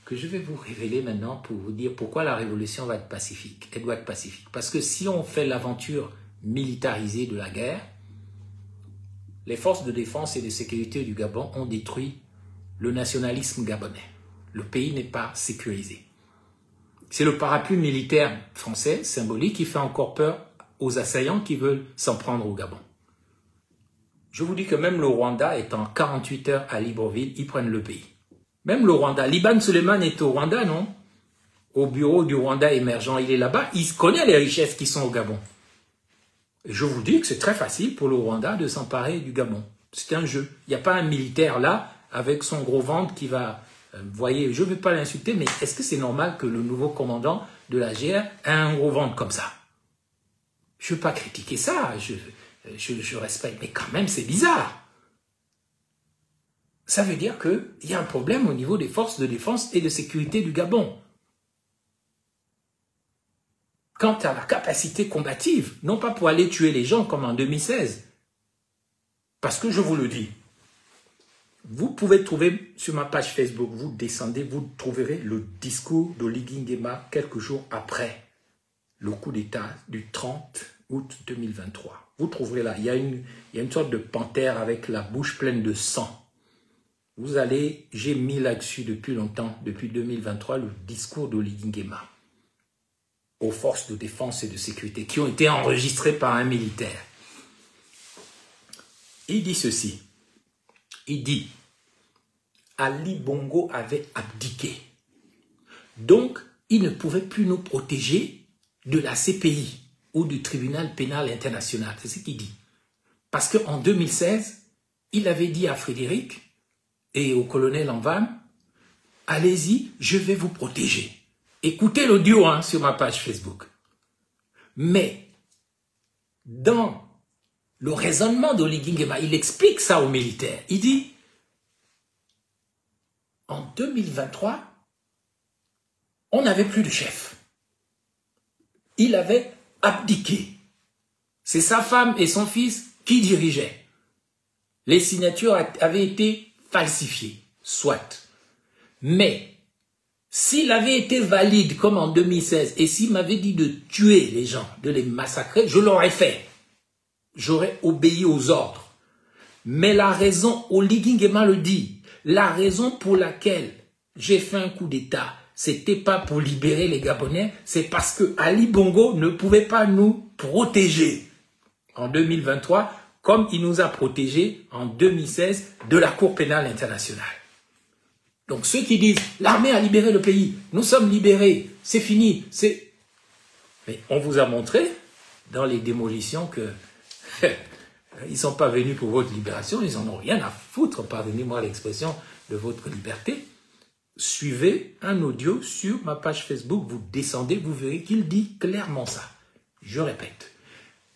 que je vais vous révéler maintenant pour vous dire pourquoi la révolution va être pacifique. Elle doit être pacifique. Parce que si on fait l'aventure militarisée de la guerre, les forces de défense et de sécurité du Gabon ont détruit le nationalisme gabonais. Le pays n'est pas sécurisé. C'est le parapluie militaire français, symbolique, qui fait encore peur aux assaillants qui veulent s'en prendre au Gabon. Je vous dis que même le Rwanda est en 48 heures à Libreville, ils prennent le pays. Même le Rwanda. Liban Suleiman est au Rwanda, non? Au bureau du Rwanda émergent, il est là-bas. Il connaît les richesses qui sont au Gabon. Et je vous dis que c'est très facile pour le Rwanda de s'emparer du Gabon. C'est un jeu. Il n'y a pas un militaire là, avec son gros ventre qui va... Vous voyez, je ne vais pas l'insulter, mais est-ce que c'est normal que le nouveau commandant de la GR ait un gros ventre comme ça? Je ne veux pas critiquer ça, je respecte, mais quand même c'est bizarre. Ça veut dire qu'il y a un problème au niveau des forces de défense et de sécurité du Gabon. Quant à la capacité combative, non pas pour aller tuer les gens comme en 2016, parce que je vous le dis, vous pouvez trouver sur ma page Facebook, vous descendez, vous trouverez le discours d'Oligui Nguema quelques jours après le coup d'État du 30 août 2023. Vous trouverez là, il y a une sorte de panthère avec la bouche pleine de sang. Vous allez, j'ai mis là-dessus depuis longtemps, depuis 2023, le discours d'Oligui Nguema aux forces de défense et de sécurité qui ont été enregistrées par un militaire. Il dit ceci, il dit Ali Bongo avait abdiqué. Donc, il ne pouvait plus nous protéger de la CPI ou du tribunal pénal international. C'est ce qu'il dit. Parce qu'en 2016, il avait dit à Frédéric et au colonel Envam, allez-y, je vais vous protéger. Écoutez l'audio sur ma page Facebook. Mais, dans le raisonnement d'Oligui Nguema, il explique ça aux militaires. Il dit, en 2023, on n'avait plus de chef. Il avait abdiqué. C'est sa femme et son fils qui dirigeaient. Les signatures avaient été falsifiées, soit. Mais, s'il avait été valide comme en 2016 et s'il m'avait dit de tuer les gens, de les massacrer, je l'aurais fait. J'aurais obéi aux ordres. Mais la raison, Oligui Nguema le dit, la raison pour laquelle j'ai fait un coup d'État, c'était pas pour libérer les Gabonais, c'est parce que Ali Bongo ne pouvait pas nous protéger en 2023, comme il nous a protégés en 2016 de la Cour pénale internationale. Donc ceux qui disent, l'armée a libéré le pays, nous sommes libérés, c'est fini, c'est... Mais on vous a montré, dans les démolitions, que ils ne sont pas venus pour votre libération, ils n'en ont rien à foutre, pardonnez-moi l'expression, de votre liberté. Suivez un audio sur ma page Facebook, vous descendez, vous verrez qu'il dit clairement ça. Je répète,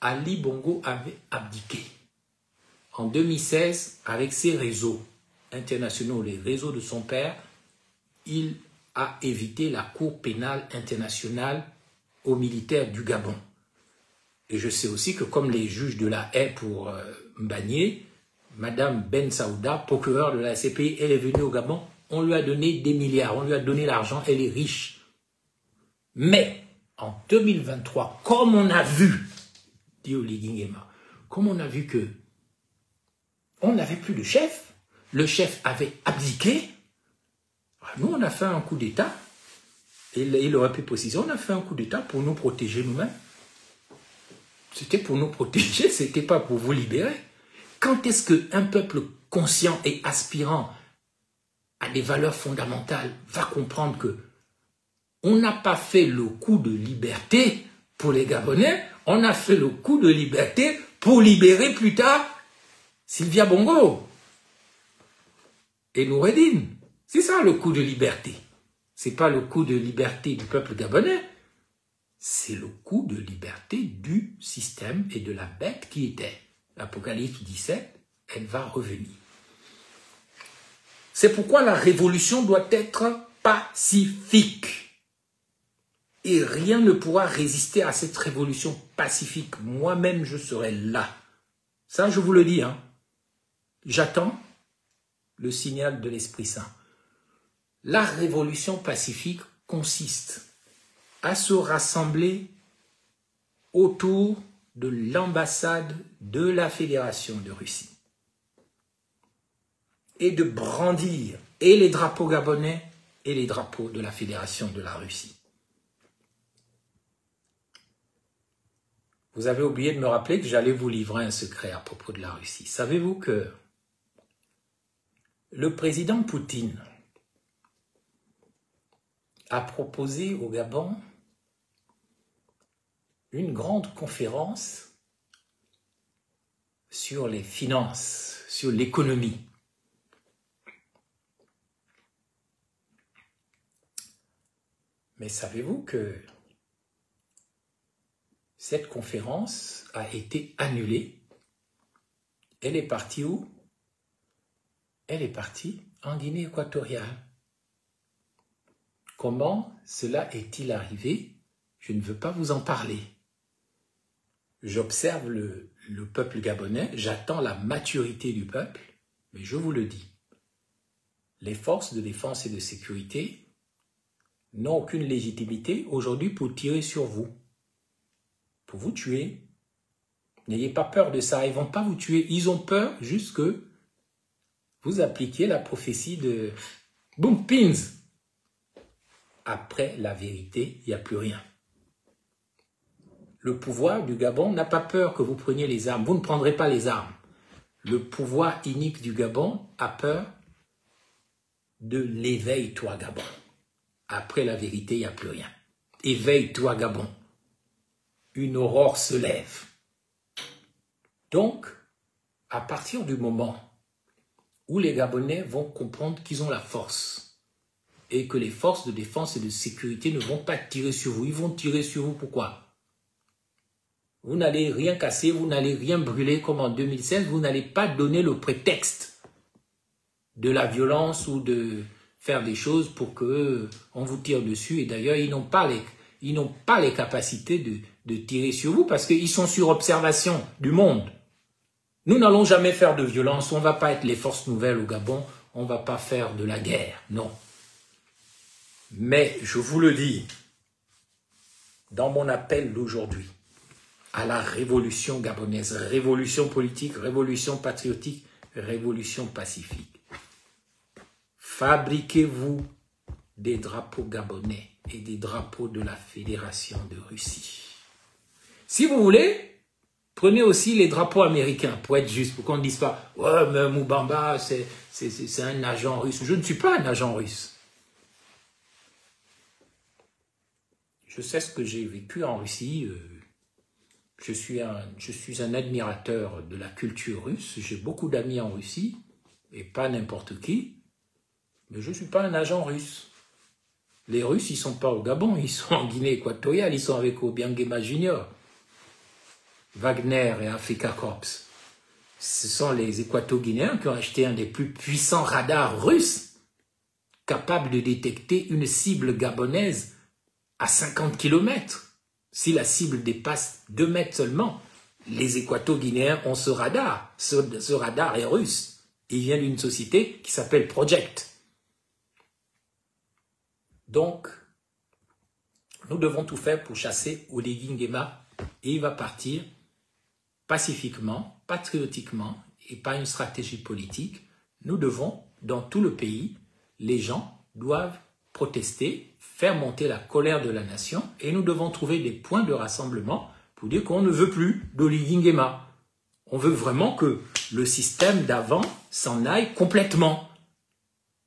Ali Bongo avait abdiqué. En 2016, avec ses réseaux internationaux, les réseaux de son père, il a évité la Cour pénale internationale aux militaires du Gabon. Et je sais aussi que comme les juges de la haie pour Mbagné, Madame Ben Saouda, procureure de la CPI, elle est venue au Gabon, on lui a donné des milliards, on lui a donné l'argent, elle est riche. Mais en 2023, comme on a vu, dit Oligui Nguema, comme on a vu que on n'avait plus de chef, le chef avait abdiqué, nous on a fait un coup d'État, et il aurait pu préciser, on a fait un coup d'État pour nous protéger nous-mêmes. C'était pour nous protéger, c'était pas pour vous libérer. Quand est-ce qu'un peuple conscient et aspirant à des valeurs fondamentales va comprendre que on n'a pas fait le coup de liberté pour les Gabonais, on a fait le coup de liberté pour libérer plus tard Sylvia Bongo et Noureddine. C'est ça le coup de liberté. Ce n'est pas le coup de liberté du peuple gabonais, c'est le coup de liberté du système et de la bête qui était. L'Apocalypse 17, elle va revenir. C'est pourquoi la révolution doit être pacifique. Et rien ne pourra résister à cette révolution pacifique. Moi-même, je serai là. Ça, je vous le dis. Hein. J'attends le signal de l'Esprit Saint. La révolution pacifique consiste à se rassembler autour de l'ambassade de la Fédération de Russie et de brandir et les drapeaux gabonais et les drapeaux de la Fédération de la Russie. Vous avez oublié de me rappeler que j'allais vous livrer un secret à propos de la Russie. Savez-vous que le président Poutine a proposé au Gabon une grande conférence sur les finances, sur l'économie. Mais savez-vous que cette conférence a été annulée? Elle est partie où? Elle est partie en Guinée équatoriale. Comment cela est-il arrivé? Je ne veux pas vous en parler. J'observe le peuple gabonais, j'attends la maturité du peuple, mais je vous le dis, les forces de défense et de sécurité n'ont aucune légitimité aujourd'hui pour tirer sur vous, pour vous tuer. N'ayez pas peur de ça, ils ne vont pas vous tuer, ils ont peur juste que vous appliquiez la prophétie de Boom Pins. Après la vérité, il n'y a plus rien. Le pouvoir du Gabon n'a pas peur que vous preniez les armes. Vous ne prendrez pas les armes. Le pouvoir inique du Gabon a peur de l'éveil-toi Gabon. Après la vérité, il n'y a plus rien. Éveille-toi Gabon. Une aurore se lève. Donc, à partir du moment où les Gabonais vont comprendre qu'ils ont la force, et que les forces de défense et de sécurité ne vont pas tirer sur vous. Ils vont tirer sur vous, pourquoi? Vous n'allez rien casser, vous n'allez rien brûler comme en 2016, vous n'allez pas donner le prétexte de la violence ou de faire des choses pour qu'on vous tire dessus. Et d'ailleurs, ils n'ont pas les capacités de tirer sur vous parce qu'ils sont sur observation du monde. Nous n'allons jamais faire de violence, on ne va pas être les forces nouvelles au Gabon, on ne va pas faire de la guerre, non. Mais je vous le dis, dans mon appel d'aujourd'hui, à la révolution gabonaise, révolution politique, révolution patriotique, révolution pacifique, fabriquez-vous des drapeaux gabonais et des drapeaux de la Fédération de Russie. Si vous voulez, prenez aussi les drapeaux américains, pour être juste, pour qu'on ne dise pas « Ouais, mais Moubamba, c'est un agent russe. » Je ne suis pas un agent russe. Je sais ce que j'ai vécu en Russie. Je suis un admirateur de la culture russe. J'ai beaucoup d'amis en Russie, et pas n'importe qui. Mais je ne suis pas un agent russe. Les Russes, ils ne sont pas au Gabon, ils sont en Guinée équatoriale, ils sont avec Obiangema Junior, Wagner et Africa Corps. Ce sont les Équato-Guinéens qui ont acheté un des plus puissants radars russes, capable de détecter une cible gabonaise à 50 km. Si la cible dépasse 2 mètres seulement, les Équato-Guinéens ont ce radar. Ce radar est russe. Il vient d'une société qui s'appelle Project. Donc, nous devons tout faire pour chasser Oligui-Nguema et il va partir pacifiquement, patriotiquement et pas une stratégie politique. Nous devons, dans tout le pays, les gens doivent protester, faire monter la colère de la nation et nous devons trouver des points de rassemblement pour dire qu'on ne veut plus d'Oligui-Nguema. On veut vraiment que le système d'avant s'en aille complètement.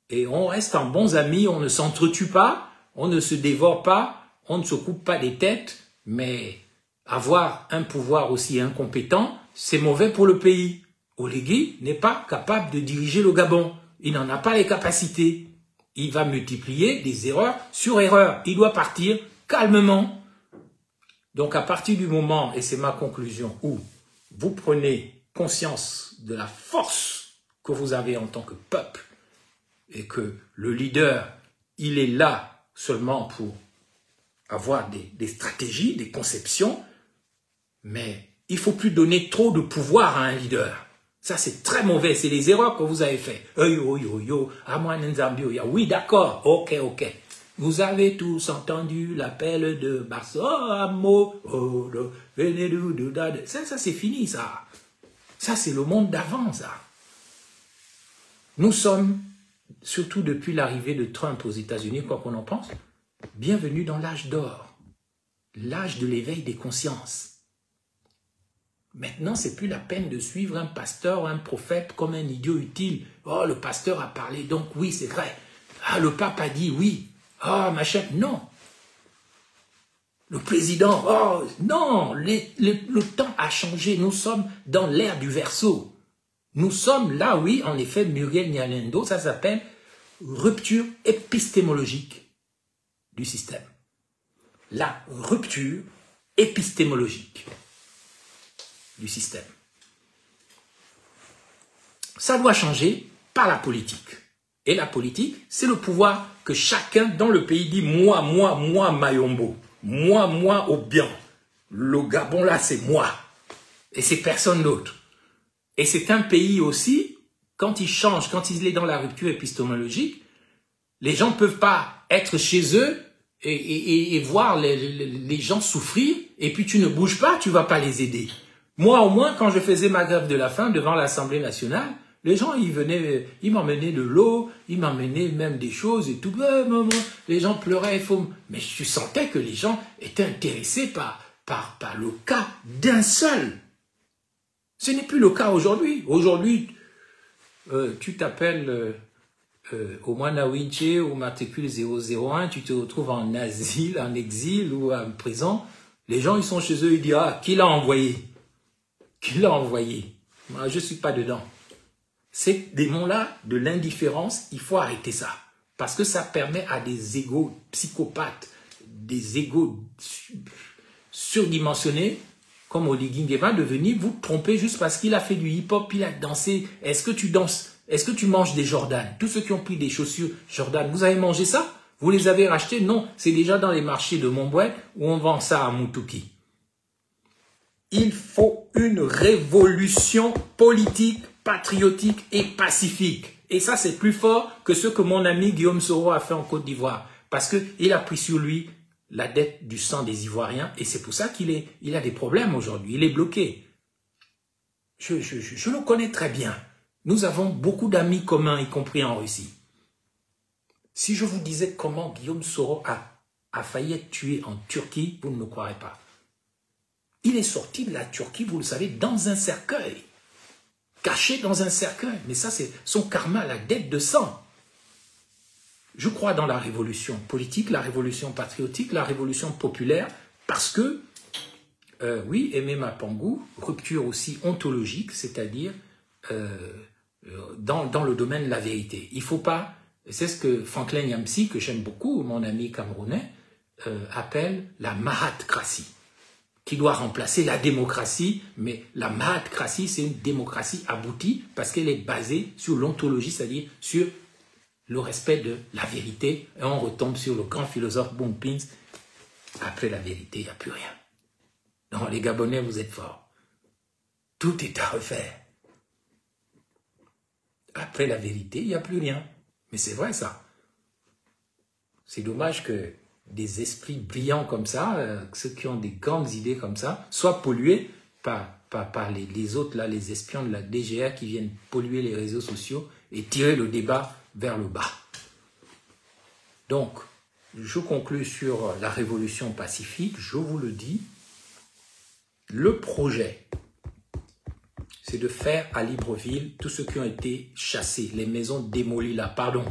Et on reste en bons amis, on ne s'entretue pas, on ne se dévore pas, on ne se coupe pas des têtes, mais avoir un pouvoir aussi incompétent, c'est mauvais pour le pays. Oligui n'est pas capable de diriger le Gabon. Il n'en a pas les capacités. Il va multiplier des erreurs sur erreurs. Il doit partir calmement. Donc à partir du moment, et c'est ma conclusion, où vous prenez conscience de la force que vous avez en tant que peuple et que le leader, il est là seulement pour avoir des stratégies, des conceptions, mais il ne faut plus donner trop de pouvoir à un leader. Ça, c'est très mauvais. C'est les erreurs que vous avez faites. Oui, d'accord. Ok. Vous avez tous entendu l'appel de Barceau. Ça, c'est fini, ça. Ça, c'est le monde d'avant, ça. Nous sommes, surtout depuis l'arrivée de Trump aux États-Unis, quoi qu'on en pense, bienvenue dans l'âge d'or. L'âge de l'éveil des consciences. Maintenant, c'est plus la peine de suivre un pasteur ou un prophète comme un idiot utile. Oh, le pasteur a parlé, donc oui, c'est vrai. Ah, le pape a dit oui. Ah, machin, non. Le président, oh, non. Le temps a changé. Nous sommes dans l'ère du Verseau. Nous sommes là, oui, en effet, Muriel Nyalendo, ça s'appelle rupture épistémologique du système. La rupture épistémologique du système. Ça doit changer par la politique. Et la politique, c'est le pouvoir que chacun dans le pays dit moi, Mayombo. Moi, Obiang. Le Gabon là, c'est moi. Et c'est personne d'autre. Et c'est un pays aussi, quand il change, quand il est dans la rupture épistémologique, les gens ne peuvent pas être chez eux et voir les gens souffrir, et puis tu ne bouges pas, tu ne vas pas les aider. Moi, au moins, quand je faisais ma grève de la faim devant l'Assemblée nationale, les gens, ils m'emmenaient de l'eau, ils m'emmenaient même des choses et tout. Les gens pleuraient, mais je sentais que les gens étaient intéressés par le cas d'un seul. Ce n'est plus le cas aujourd'hui. Aujourd'hui, tu t'appelles Omwana Winche ou matricule 001, tu te retrouves en asile, en exil ou en prison. Les gens, ils sont chez eux, ils disent « Ah, qui l'a envoyé ?» Qui l'a envoyé? Moi, je ne suis pas dedans. Ces démons-là de l'indifférence, il faut arrêter ça. Parce que ça permet à des égos psychopathes, des égos surdimensionnés, comme Oligui Nguema, de venir vous tromper juste parce qu'il a fait du hip-hop, il a dansé. Est-ce que tu danses? Est-ce que tu manges des Jordan? Tous ceux qui ont pris des chaussures Jordan, vous avez mangé ça? Vous les avez rachetés? Non, c'est déjà dans les marchés de Montbouet où on vend ça à Moutouki. Il faut une révolution politique, patriotique et pacifique. Et ça, c'est plus fort que ce que mon ami Guillaume Soro a fait en Côte d'Ivoire. Parce qu'il a pris sur lui la dette du sang des Ivoiriens. Et c'est pour ça qu'il a des problèmes aujourd'hui. Il est bloqué. Je le connais très bien. Nous avons beaucoup d'amis communs, y compris en Russie. Si je vous disais comment Guillaume Soro a failli être tué en Turquie, vous ne me croirez pas. Il est sorti de la Turquie, vous le savez, dans un cercueil. Caché dans un cercueil. Mais ça, c'est son karma, la dette de sang. Je crois dans la révolution politique, la révolution patriotique, la révolution populaire, parce que, oui, Aimé Mapangou, rupture aussi ontologique, c'est-à-dire dans le domaine de la vérité. Il ne faut pas, c'est ce que Franklin Nyamsi, que j'aime beaucoup, mon ami camerounais, appelle la mahatcratie, qui doit remplacer la démocratie, mais la mahatcratie, c'est une démocratie aboutie parce qu'elle est basée sur l'ontologie, c'est-à-dire sur le respect de la vérité, et on retombe sur le grand philosophe Bompins, après la vérité, il n'y a plus rien. Non, les Gabonais, vous êtes forts. Tout est à refaire. Après la vérité, il n'y a plus rien. Mais c'est vrai ça. C'est dommage que des esprits brillants comme ça, ceux qui ont des grandes idées comme ça, soient pollués par les autres, là, les espions de la DGA qui viennent polluer les réseaux sociaux et tirer le débat vers le bas. Donc, je conclus sur la révolution pacifique, je vous le dis, le projet, c'est de faire à Libreville tous ceux qui ont été chassés, les maisons démolies là, pardon.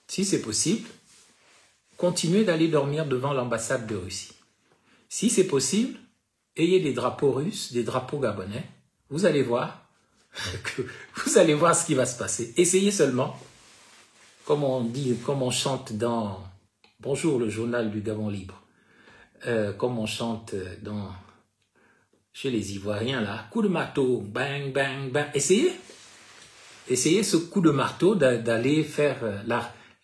Si c'est possible, continuez d'aller dormir devant l'ambassade de Russie. Si c'est possible, ayez des drapeaux russes, des drapeaux gabonais, vous allez voir vous allez voir ce qui va se passer. Essayez seulement, comme on dit, comme on chante dans Bonjour le journal du Gabon libre, comme on chante chez les Ivoiriens là, coup de marteau, bang bang bang. Essayez ce coup de marteau d'aller faire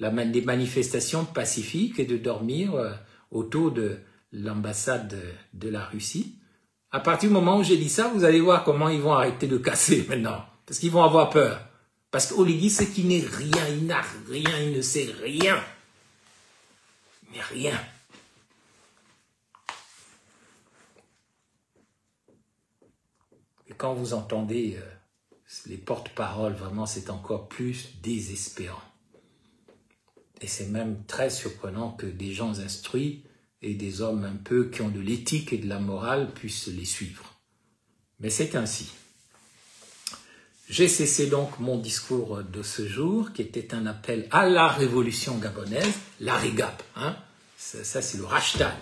des manifestations pacifiques et de dormir autour de l'ambassade de la Russie. À partir du moment où j'ai dit ça, vous allez voir comment ils vont arrêter de casser maintenant. Parce qu'ils vont avoir peur. Parce qu'Oligui, c'est qu'il n'est rien, il n'a rien, il ne sait rien. Mais rien. Et quand vous entendez les porte-paroles, vraiment, c'est encore plus désespérant. Et c'est même très surprenant que des gens instruits et des hommes un peu qui ont de l'éthique et de la morale puissent les suivre. Mais c'est ainsi. J'ai cessé donc mon discours de ce jour, qui était un appel à la révolution gabonaise, la REGAB. Hein? Ça, c'est le hashtag,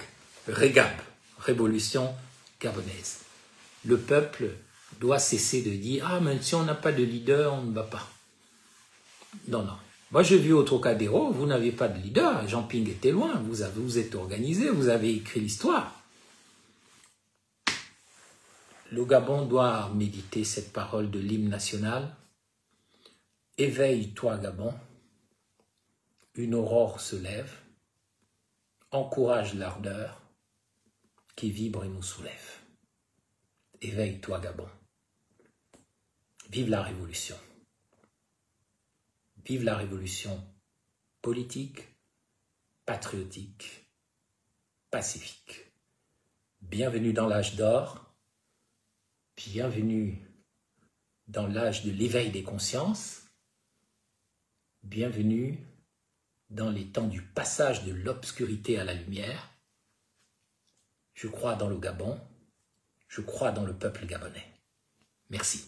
REGAB, révolution gabonaise. Le peuple doit cesser de dire « Ah, mais si on n'a pas de leader, on ne va pas. » Non, non. Moi, j'ai vu au Trocadéro, vous n'avez pas de leader. Jean Ping était loin. Vous êtes organisé, vous avez écrit l'histoire. Le Gabon doit méditer cette parole de l'hymne national. Éveille-toi, Gabon. Une aurore se lève. Encourage l'ardeur qui vibre et nous soulève. Éveille-toi, Gabon. Vive la révolution. Vive la révolution politique, patriotique, pacifique. Bienvenue dans l'âge d'or, bienvenue dans l'âge de l'éveil des consciences, bienvenue dans les temps du passage de l'obscurité à la lumière. Je crois dans le Gabon, je crois dans le peuple gabonais. Merci.